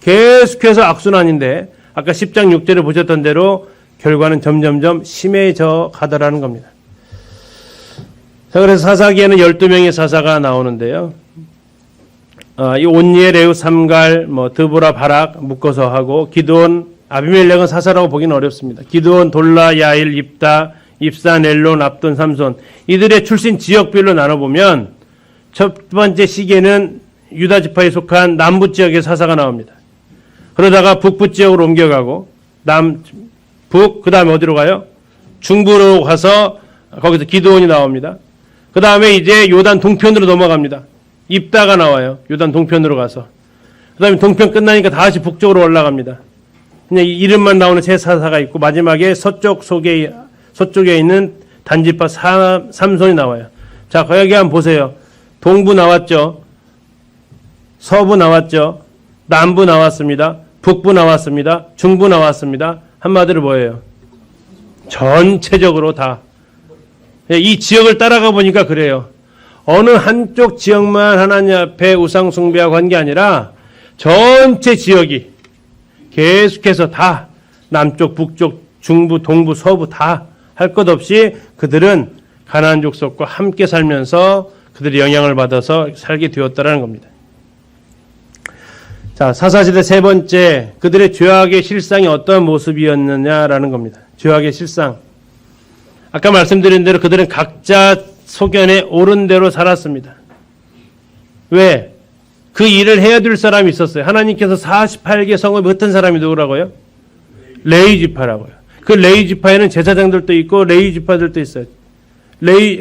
계속해서 악순환인데, 아까 10장 6절에 보셨던 대로 결과는 점점점 심해져 가더라는 겁니다. 자, 그래서 사사기에는 12명의 사사가 나오는데요. 이 온니엘, 레우, 삼갈, 드보라, 바락 묶어서 하고, 기드온, 아비멜렉은 사사라고 보기는 어렵습니다. 기드온, 돌라, 야일, 입다, 입산, 엘론, 압돈, 삼손. 이들의 출신 지역별로 나눠보면 첫 번째 시기에는 유다 지파에 속한 남부 지역의 사사가 나옵니다. 그러다가 북부 지역으로 옮겨가고 그 다음에 어디로 가요? 중부로 가서 거기서 기드온이 나옵니다. 그 다음에 이제 요단 동편으로 넘어갑니다. 입다가 나와요. 요단 동편으로 가서. 그 다음에 동편 끝나니까 다시 북쪽으로 올라갑니다. 그냥 이름만 나오는 세 사사가 있고 마지막에 서쪽에 있는 단지파 삼손이 나와요. 자, 여기 한번 보세요. 동부 나왔죠. 서부 나왔죠. 남부 나왔습니다. 북부 나왔습니다. 중부 나왔습니다. 한마디로 뭐예요? 전체적으로 다. 이 지역을 따라가 보니까 그래요. 어느 한쪽 지역만 하나님 앞에 우상 숭배하고 한 게 아니라 전체 지역이 계속해서 다 남쪽, 북쪽, 중부, 동부, 서부 다 할 것 없이 그들은 가나안 족속과 함께 살면서 그들의 영향을 받아서 살게 되었다라는 겁니다. 자, 사사시대 세 번째, 그들의 죄악의 실상이 어떤 모습이었느냐라는 겁니다. 죄악의 실상. 아까 말씀드린 대로 그들은 각자 소견에 옳은 대로 살았습니다. 왜? 그 일을 해야 될 사람이 있었어요. 하나님께서 48개 성읍에 흩은 사람이 누구라고요? 레위 지파라고요. 그 레위 지파에는 제사장들도 있고 레위 지파들도 있어요.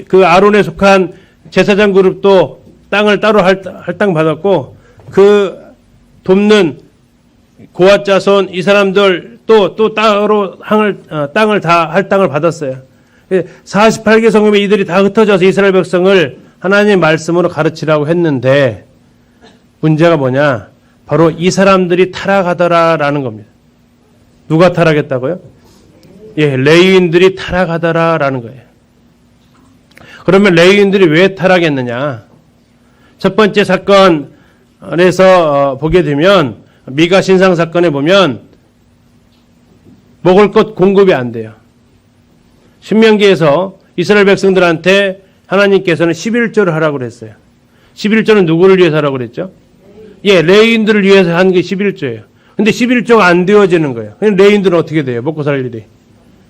그 아론에 속한 제사장 그룹도 땅을 따로 할당 받았고, 그 돕는 고앗 자손 이 사람들 또 따로 땅을 다 할당을 받았어요. 48개 성읍에 이들이 다 흩어져서 이스라엘 백성을 하나님의 말씀으로 가르치라고 했는데, 문제가 뭐냐? 바로 이 사람들이 타락하더라라는 겁니다. 누가 타락했다고요? 예, 레위인들이 타락하더라라는 거예요. 그러면 레위인들이 왜 타락했느냐? 첫 번째 사건에서 보게 되면 미가 신상 사건에 보면 먹을 것 공급이 안 돼요. 신명기에서 이스라엘 백성들한테 하나님께서는 11조를 하라고 그랬어요. 11조는 누구를 위해서 하라고 그랬죠? 예, 레위인들을 위해서 한 게 11조예요. 근데 11조가 안 되어지는 거예요. 그럼 레위인들은 어떻게 돼요? 먹고 살 일이.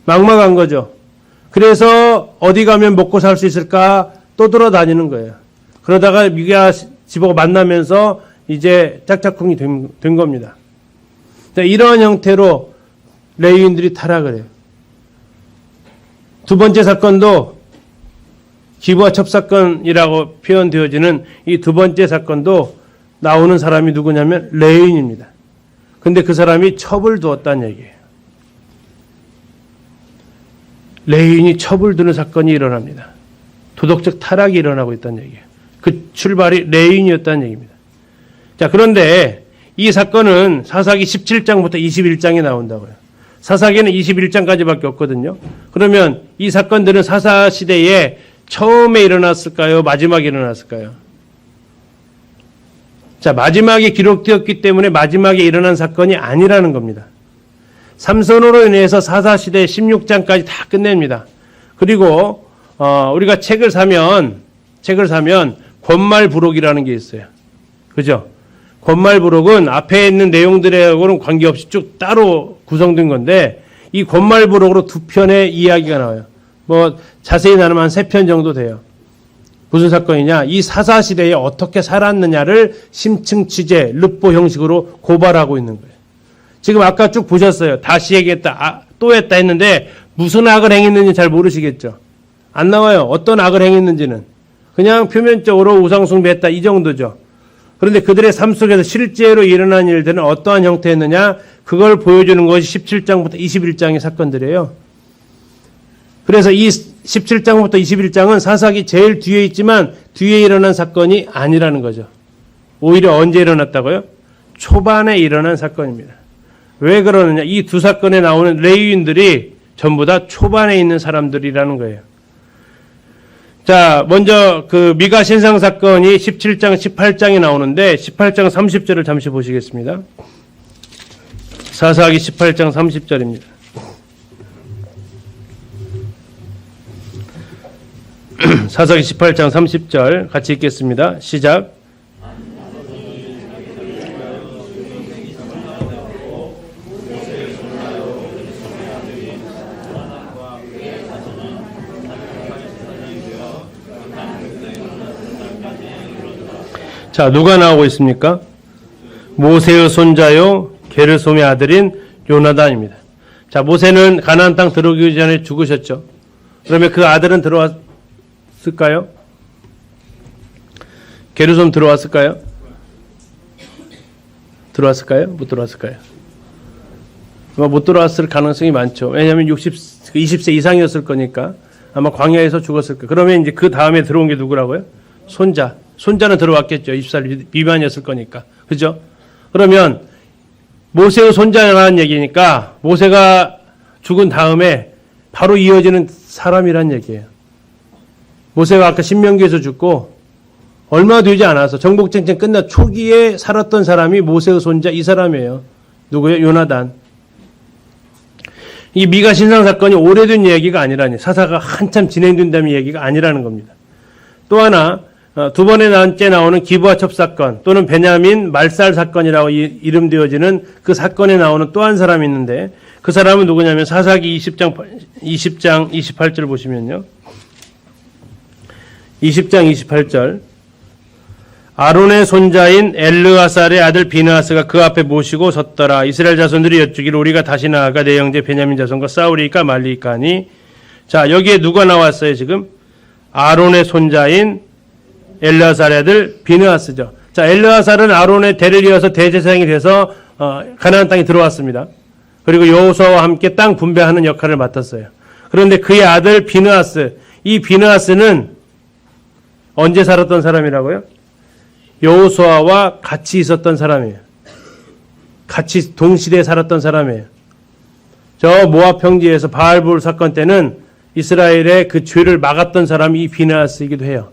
막막한 거죠. 그래서 어디 가면 먹고 살 수 있을까 또 돌아다니는 거예요. 그러다가 미가 집하고 만나면서 이제 짝짝꿍이 된 겁니다. 이러한 형태로 레위인들이 타락을 해요. 두 번째 사건도 기부와 첩사건이라고 표현되어지는 이 두 번째 사건도 나오는 사람이 누구냐면 레위인입니다. 근데 그 사람이 첩을 두었다는 얘기예요. 레위인이 첩을 두는 사건이 일어납니다. 도덕적 타락이 일어나고 있다는 얘기예요. 그 출발이 레위인이었다는 얘기입니다. 자, 그런데 이 사건은 사사기 17장부터 21장에 나온다고요. 사사기는 21장까지밖에 없거든요. 그러면 이 사건들은 사사 시대에 처음에 일어났을까요? 마지막에 일어났을까요? 자, 마지막에 기록되었기 때문에 마지막에 일어난 사건이 아니라는 겁니다. 삼손으로 인해서 사사시대 16장까지 다 끝냅니다. 그리고 우리가 책을 사면 권말부록이라는 게 있어요. 그죠? 권말부록은 앞에 있는 내용들하고는 관계없이 쭉 따로 구성된 건데, 이 권말부록으로 두 편의 이야기가 나와요. 자세히 나누면 한 3편 정도 돼요. 무슨 사건이냐? 이 사사시대에 어떻게 살았느냐를 심층 취재, 르포 형식으로 고발하고 있는 거예요. 지금 아까 쭉 보셨어요. 다시 얘기했다, 또 했다 했는데 무슨 악을 행했는지 잘 모르시겠죠. 안 나와요. 어떤 악을 행했는지는. 그냥 표면적으로 우상숭배했다 이 정도죠. 그런데 그들의 삶 속에서 실제로 일어난 일들은 어떠한 형태였느냐, 그걸 보여주는 것이 17장부터 21장의 사건들이에요. 그래서 이 17장부터 21장은 사사기 제일 뒤에 있지만 뒤에 일어난 사건이 아니라는 거죠. 오히려 언제 일어났다고요? 초반에 일어난 사건입니다. 왜 그러느냐? 이 두 사건에 나오는 레위인들이 전부 다 초반에 있는 사람들이라는 거예요. 자, 먼저 그 미가 신상 사건이 17장, 18장에 나오는데 18장 30절을 잠시 보시겠습니다. 사사기 18장 30절입니다. 사사기 18장 30절 같이 읽겠습니다. 시작. 자, 누가 나오고 있습니까? 모세의 손자요 게르솜의 아들인 요나단입니다. 자, 모세는 가나안 땅 들어오기 전에 죽으셨죠. 그러면 그 아들은 들어왔을까요? 게르솜 들어왔을까요? 들어왔을까요? 못 들어왔을까요? 못 들어왔을 가능성이 많죠. 왜냐하면 20세 이상이었을 거니까 아마 광야에서 죽었을 거예요. 그러면 이제 그 다음에 들어온 게 누구라고요? 손자. 손자는 들어왔겠죠. 20살 미만이었을 거니까. 그죠? 그러면 모세의 손자라는 얘기니까 모세가 죽은 다음에 바로 이어지는 사람이란 얘기예요. 모세가 아까 신명기에서 죽고 얼마 되지 않아서 정복전쟁 끝나 초기에 살았던 사람이 모세의 손자 이 사람이에요. 누구예요? 요나단. 이 미가 신상 사건이 오래된 얘기가 아니라니, 사사가 한참 진행된다는 얘기가 아니라는 겁니다. 또 하나, 두 번째 나오는 기브아 첩 사건 또는 베냐민 말살 사건이라고 이름되어지는 그 사건에 나오는 또 한 사람이 있는데 그 사람은 누구냐면 사사기 20장 28절 보시면요. 20장 28절. 아론의 손자인 엘르아살의 아들 비느하스가 그 앞에 모시고 섰더라. 이스라엘 자손들이 여쭈기를 우리가 다시 나아가 내 형제 베냐민 자손과 싸우리까 말리까 하니. 자, 여기에 누가 나왔어요 지금? 아론의 손자인 엘르아살의 아들 비느하스죠. 자, 엘르아살은 아론의 대를 이어서 대제사장이 돼서 가나안 땅에 들어왔습니다. 그리고 여호수아와 함께 땅 분배하는 역할을 맡았어요. 그런데 그의 아들 비느하스, 이 비느하스는 언제 살았던 사람이라고요? 여호수아와 같이 있었던 사람이에요. 같이 동시대에 살았던 사람이에요. 저 모압 평지에서 바알볼 사건 때는 이스라엘의 그 죄를 막았던 사람이 이 비느하스이기도 해요.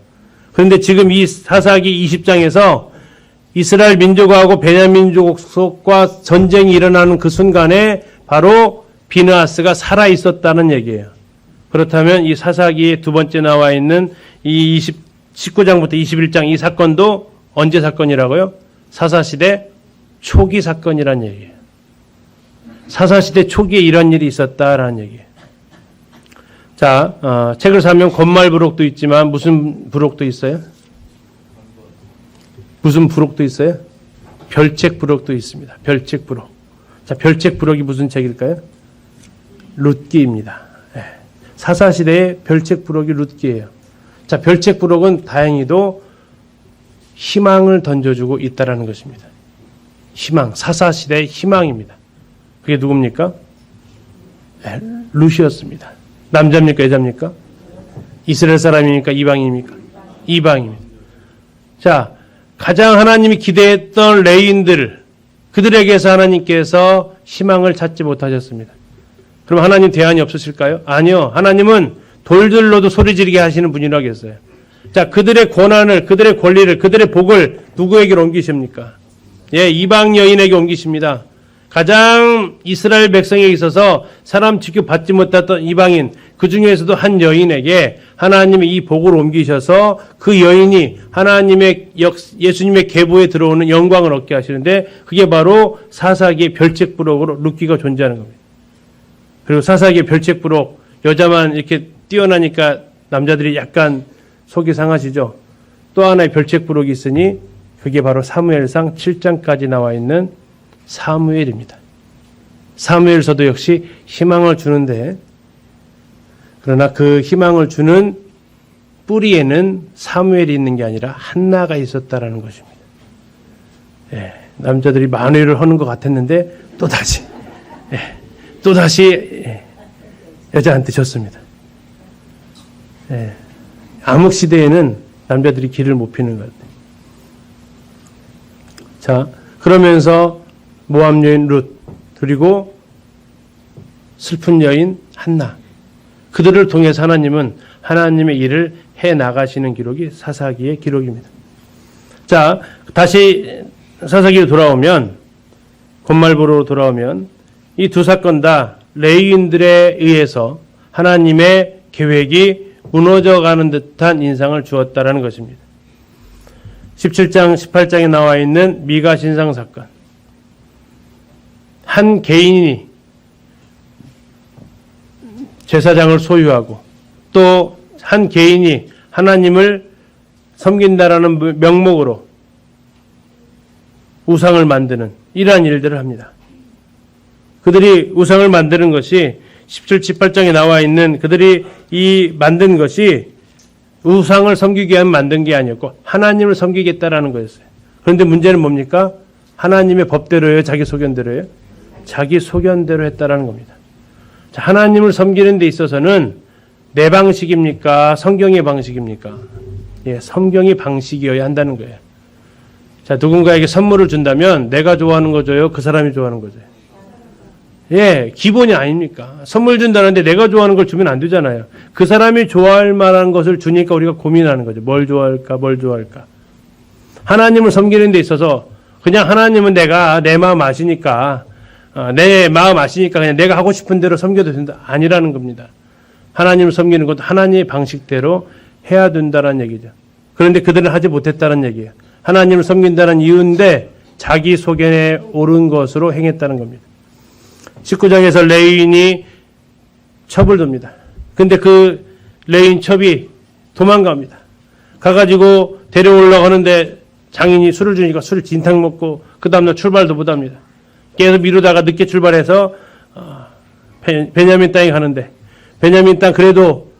그런데 지금 이 사사기 20장에서 이스라엘 민족하고 베냐민 민족과 전쟁이 일어나는 그 순간에 바로 비느하스가 살아 있었다는 얘기예요. 그렇다면 이 사사기에 두 번째 나와 있는 이 19장부터 21장 이 사건도 언제 사건이라고요? 사사시대 초기 사건이란 얘기예요. 사사시대 초기에 이런 일이 있었다라는 얘기예요. 자, 책을 사면 권말 부록도 있지만 무슨 부록도 있어요? 무슨 부록도 있어요? 별책 부록도 있습니다. 별책 부록. 자, 별책 부록이 무슨 책일까요? 룻기입니다. 사사시대의 별책 부록이 룻기예요. 자, 별책 부록은 다행히도 희망을 던져주고 있다라는 것입니다. 희망, 사사시대의 희망입니다. 그게 누굽니까? 룻이었습니다. 남자입니까? 여자입니까? 이스라엘 사람입니까? 이방인입니까? 이방입니다. 자, 가장 하나님이 기대했던 레위인들, 그들에게서 하나님께서 희망을 찾지 못하셨습니다. 그럼 하나님 대안이 없으실까요? 아니요. 하나님은 돌들로도 소리 지르게 하시는 분이라겠어요. 자, 그들의 권한을, 그들의 권리를, 그들의 복을 누구에게 옮기십니까? 예, 이방 여인에게 옮기십니다. 가장 이스라엘 백성에 있어서 사람 취급받지 못했던 이방인, 그 중에서도 한 여인에게 하나님이 이 복을 옮기셔서 그 여인이 하나님의 예수님의 계보에 들어오는 영광을 얻게 하시는데 그게 바로 사사기의 별책부록으로 룻기가 존재하는 겁니다. 그리고 사사기의 별책부록, 여자만 이렇게 뛰어나니까 남자들이 약간 속이 상하시죠. 또 하나의 별책부록이 있으니 그게 바로 사무엘상 7장까지 나와 있는 사무엘입니다. 사무엘서도 역시 희망을 주는데 그러나 그 희망을 주는 뿌리에는 사무엘이 있는 게 아니라 한나가 있었다라는 것입니다. 예, 남자들이 만회를 하는 것 같았는데 또다시 여자한테 졌습니다. 예, 암흑 시대에는 남자들이 길을 못 피는 것 같아요. 자, 그러면서 모압 여인 룻 그리고 슬픈 여인 한나 그들을 통해서 하나님은 하나님의 일을 해 나가시는 기록이 사사기의 기록입니다. 자, 다시 사사기로 돌아오면 곧말부로 돌아오면 이 두 사건 다 레위인들에 의해서 하나님의 계획이 무너져가는 듯한 인상을 주었다라는 것입니다. 17장, 18장에 나와 있는 미가 신상 사건. 한 개인이 제사장을 소유하고 또 한 개인이 하나님을 섬긴다라는 명목으로 우상을 만드는 이러한 일들을 합니다. 그들이 우상을 만드는 것이 17, 18장에 나와 있는 그들이 이 만든 것이 우상을 섬기기 위해 만든 게 아니었고 하나님을 섬기겠다라는 거였어요. 그런데 문제는 뭡니까? 하나님의 법대로예요? 자기 소견대로예요? 자기 소견대로 했다라는 겁니다. 자, 하나님을 섬기는 데 있어서는 내 방식입니까? 성경의 방식입니까? 예, 성경의 방식이어야 한다는 거예요. 자, 누군가에게 선물을 준다면 내가 좋아하는 거 줘요? 그 사람이 좋아하는 거죠? 예, 기본이 아닙니까? 선물 준다는데 내가 좋아하는 걸 주면 안 되잖아요. 그 사람이 좋아할 만한 것을 주니까 우리가 고민하는 거죠. 뭘 좋아할까? 뭘 좋아할까? 하나님을 섬기는 데 있어서 그냥 하나님은 내가 내 마음 아시니까 내 마음 아시니까 그냥 내가 하고 싶은 대로 섬겨도 된다. 아니라는 겁니다. 하나님을 섬기는 것도 하나님의 방식대로 해야 된다는 얘기죠. 그런데 그들은 하지 못했다는 얘기예요. 하나님을 섬긴다는 이유인데 자기 소견에 옳은 것으로 행했다는 겁니다. 19장에서 레위인이 첩을 둡니다. 근데 그 레위인 첩이 도망갑니다. 가가지고 데려오려고 하는데 장인이 술을 주니까 술을 진탕 먹고 그 다음날 출발도 못합니다. 계속 미루다가 늦게 출발해서 베냐민 땅에 가는데 베냐민 땅 그래도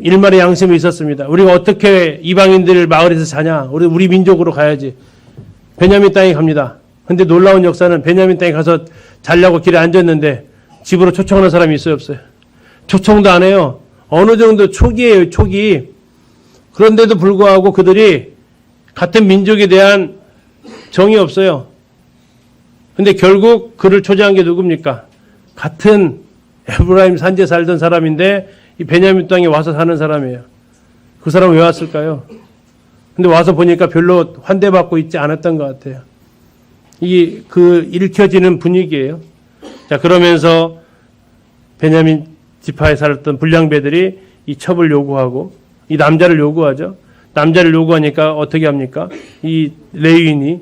일말의 양심이 있었습니다. 우리가 어떻게 이방인들 마을에서 자냐? 우리 민족으로 가야지. 베냐민 땅에 갑니다. 근데 놀라운 역사는 베냐민 땅에 가서 자려고 길에 앉았는데 집으로 초청하는 사람이 있어요, 없어요? 초청도 안 해요. 어느 정도 초기예요, 초기. 그런데도 불구하고 그들이 같은 민족에 대한 정이 없어요. 근데 결국 그를 초대한 게 누굽니까? 같은 에브라임 산지에 살던 사람인데 이 베냐민 땅에 와서 사는 사람이에요. 그 사람은 왜 왔을까요? 근데 와서 보니까 별로 환대받고 있지 않았던 것 같아요. 이게 그 읽혀지는 분위기예요. 자, 그러면서 베냐민 지파에 살았던 불량배들이 이 첩을 요구하고 이 남자를 요구하죠. 남자를 요구하니까 어떻게 합니까? 이 레위인이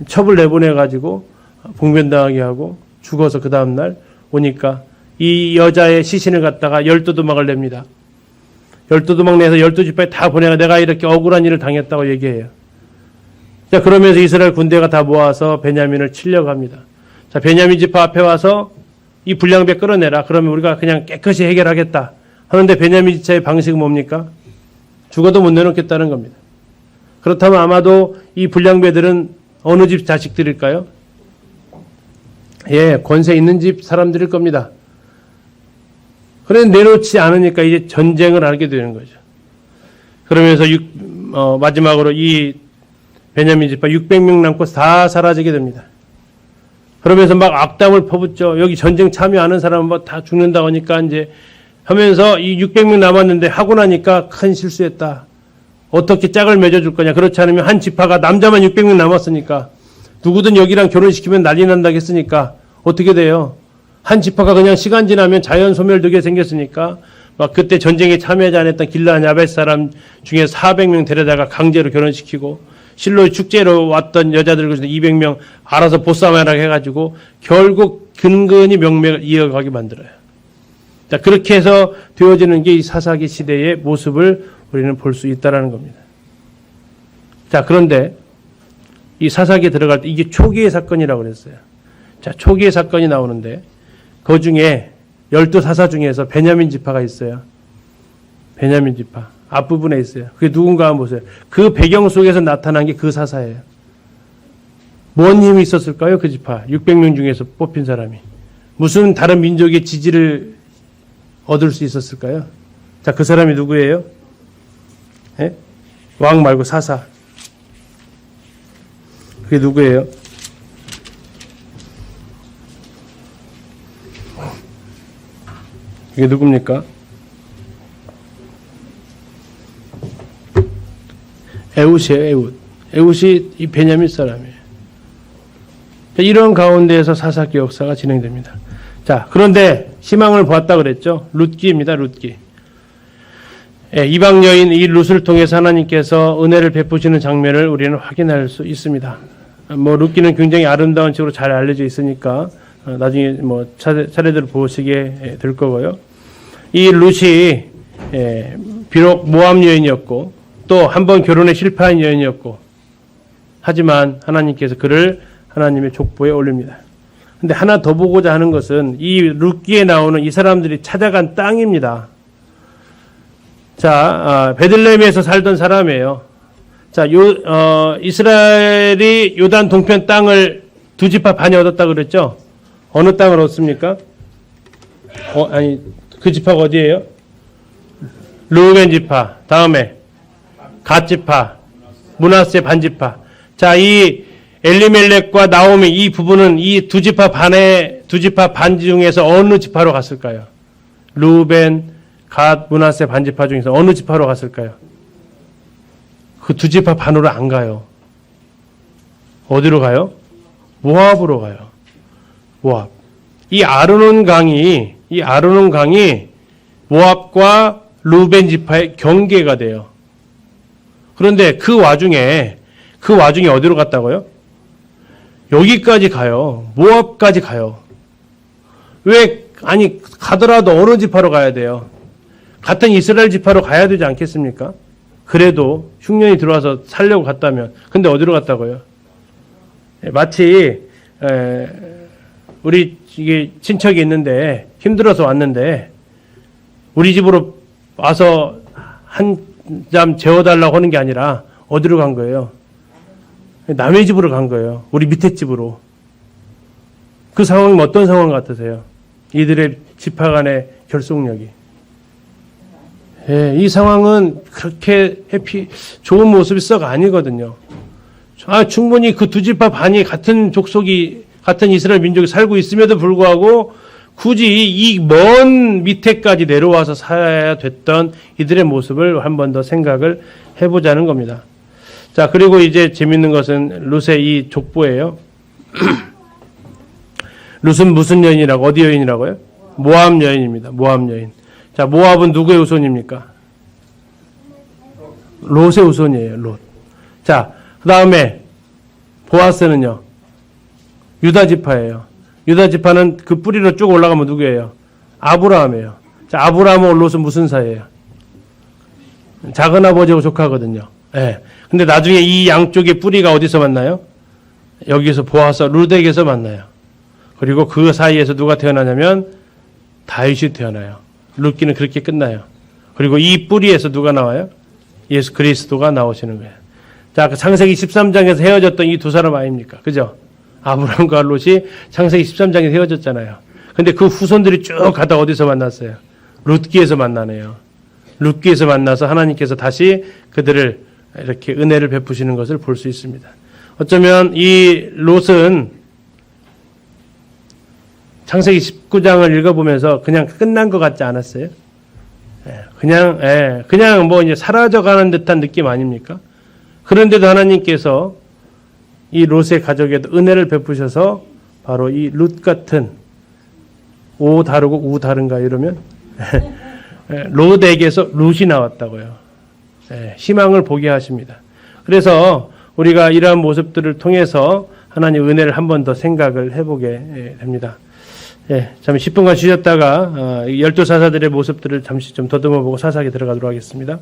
첩을 내보내가지고 봉변당하게 하고 죽어서 그 다음날 오니까 이 여자의 시신을 갖다가 12도막을 냅니다. 12도막 내서 12지파에 다 보내가 내가 이렇게 억울한 일을 당했다고 얘기해요. 자, 그러면서 이스라엘 군대가 다 모아서 베냐민을 치려고 합니다. 자, 베냐민 지파 앞에 와서 이 불량배 끌어내라. 그러면 우리가 그냥 깨끗이 해결하겠다. 하는데 베냐민 지파의 방식은 뭡니까? 죽어도 못 내놓겠다는 겁니다. 그렇다면 아마도 이 불량배들은 어느 집 자식들일까요? 예, 권세 있는 집 사람들일 겁니다. 그런데 내놓지 않으니까 이제 전쟁을 하게 되는 거죠. 그러면서 마지막으로 이 베냐민 지파 600명 남고 다 사라지게 됩니다. 그러면서 막 악담을 퍼붓죠. 여기 전쟁 참여하는 사람은 뭐 다 죽는다고 하니까 이제 하면서 이 600명 남았는데 하고 나니까 큰 실수했다. 어떻게 짝을 맺어줄 거냐. 그렇지 않으면 한 지파가 남자만 600명 남았으니까 누구든 여기랑 결혼시키면 난리 난다고 했으니까 어떻게 돼요? 한 지파가 그냥 시간 지나면 자연 소멸되게 생겼으니까 막 그때 전쟁에 참여하지 않았던 길르앗 야벳 사람 중에 400명 데려다가 강제로 결혼시키고 실로 축제로 왔던 여자들 200명 알아서 보쌈하라 해가지고 결국 근근히 명맥을 이어가게 만들어요. 자, 그렇게 해서 되어지는 게 이 사사기 시대의 모습을 우리는 볼 수 있다는 겁니다. 자, 그런데 이 사사기에 들어갈 때 이게 초기의 사건이라고 그랬어요. 자, 초기의 사건이 나오는데 그 중에 12사사 중에서 베냐민 지파가 있어요. 베냐민 지파. 앞부분에 있어요. 그게 누군가 한번 보세요. 그 배경 속에서 나타난 게 그 사사예요. 뭔 힘이 있었을까요? 그 지파. 600명 중에서 뽑힌 사람이. 무슨 다른 민족의 지지를 얻을 수 있었을까요? 자, 그 사람이 누구예요? 예? 왕 말고 사사. 그게 누구예요? 이게 누굽니까? 에훗이에요, 에훗. 에훗이 이 베냐민 사람이에요. 이런 가운데에서 사사기 역사가 진행됩니다. 자, 그런데 희망을 보았다 그랬죠? 룻기입니다, 룻기. 예, 이방 여인 이 룻을 통해서 하나님께서 은혜를 베푸시는 장면을 우리는 확인할 수 있습니다. 뭐 룻기는 굉장히 아름다운 책으로 잘 알려져 있으니까 나중에 뭐 차례대로 보시게 될 거고요. 이 룻이 비록 모압 여인이었고 또 한 번 결혼에 실패한 여인이었고 하지만 하나님께서 그를 하나님의 족보에 올립니다. 근데 하나 더 보고자 하는 것은 이 룻기에 나오는 이 사람들이 찾아간 땅입니다. 자, 베들레헴에서 살던 사람이에요. 자, 이스라엘이 요단 동편 땅을 두 지파 반이 얻었다 그랬죠? 어느 땅을 얻습니까? 아니, 그 지파가 어디예요? 르우벤 지파. 다음에 갓 지파, 므낫세 반 지파. 자, 이 엘리멜렉과 나오미 이 부분은 이 두 지파 반 중에서 어느 지파로 갔을까요? 르우벤, 갓, 므낫세 반 지파 중에서 어느 지파로 갔을까요? 그 두 지파 반으로 안 가요. 어디로 가요? 모압으로 가요. 모압. 이 아르논 강이 모압과 르우벤 지파의 경계가 돼요. 그런데 그 와중에 어디로 갔다고요? 여기까지 가요. 모압까지 가요. 아니, 가더라도 어느 지파로 가야 돼요? 같은 이스라엘 지파로 가야 되지 않겠습니까? 그래도 흉년이 들어와서 살려고 갔다면. 근데 어디로 갔다고요? 마치, 우리 이게 친척이 있는데 힘들어서 왔는데 우리 집으로 와서 한 잠 재워달라고 하는 게 아니라 어디로 간 거예요? 남의 집으로 간 거예요. 우리 밑에 집으로. 그 상황이 어떤 상황 같으세요? 이들의 지파 간의 결속력이. 이 상황은 그렇게 좋은 모습이 썩 아니거든요. 충분히 그 두 지파 반이 같은 족속이, 같은 이스라엘 민족이 살고 있음에도 불구하고 굳이 이 먼 밑에까지 내려와서 살아야 됐던 이들의 모습을 한 번 더 생각을 해보자는 겁니다. 자, 그리고 이제 재밌는 것은 룻의 이 족보예요. 룻은 무슨 여인이라고, 어디 여인이라고요? 모압 여인입니다. 모압 여인. 자, 모압은 누구의 후손입니까? 롯의 후손이에요, 롯. 자, 그 다음에 보아스는요, 유다 지파예요. 유다 지파는 그 뿌리로 쭉 올라가면 누구예요? 아브라함이에요. 자, 아브라함과 롯은 무슨 사이예요? 작은 아버지하고 조카거든요. 예. 근데 나중에 이 양쪽의 뿌리가 어디서 만나요? 여기서 보아스, 룻에게서 만나요. 그리고 그 사이에서 누가 태어나냐면 다윗이 태어나요. 룻기는 그렇게 끝나요. 그리고 이 뿌리에서 누가 나와요? 예수 그리스도가 나오시는 거예요. 자, 그 창세기 13장에서 헤어졌던 이 두 사람 아닙니까? 그죠? 아브라함과 롯이 창세기 13장에서 헤어졌잖아요. 근데 그 후손들이 쭉 가다 어디서 만났어요? 룻기에서 만나네요. 룻기에서 만나서 하나님께서 다시 그들을 이렇게 은혜를 베푸시는 것을 볼 수 있습니다. 어쩌면 이 롯은 창세기 19장을 읽어보면서 그냥 끝난 것 같지 않았어요? 그냥 뭐 이제 사라져가는 듯한 느낌 아닙니까? 그런데도 하나님께서 이 롯의 가족에도 은혜를 베푸셔서 바로 이 룻 같은 오 다르고 우 다른가 이러면 롯에게서 룻이 나왔다고요. 희망을 보게 하십니다. 그래서 우리가 이러한 모습들을 통해서 하나님의 은혜를 한 번 더 생각을 해보게 됩니다. 잠시 10분간 쉬셨다가 12사사들의 모습들을 잠시 좀 더듬어 보고 사사기에 들어가도록 하겠습니다.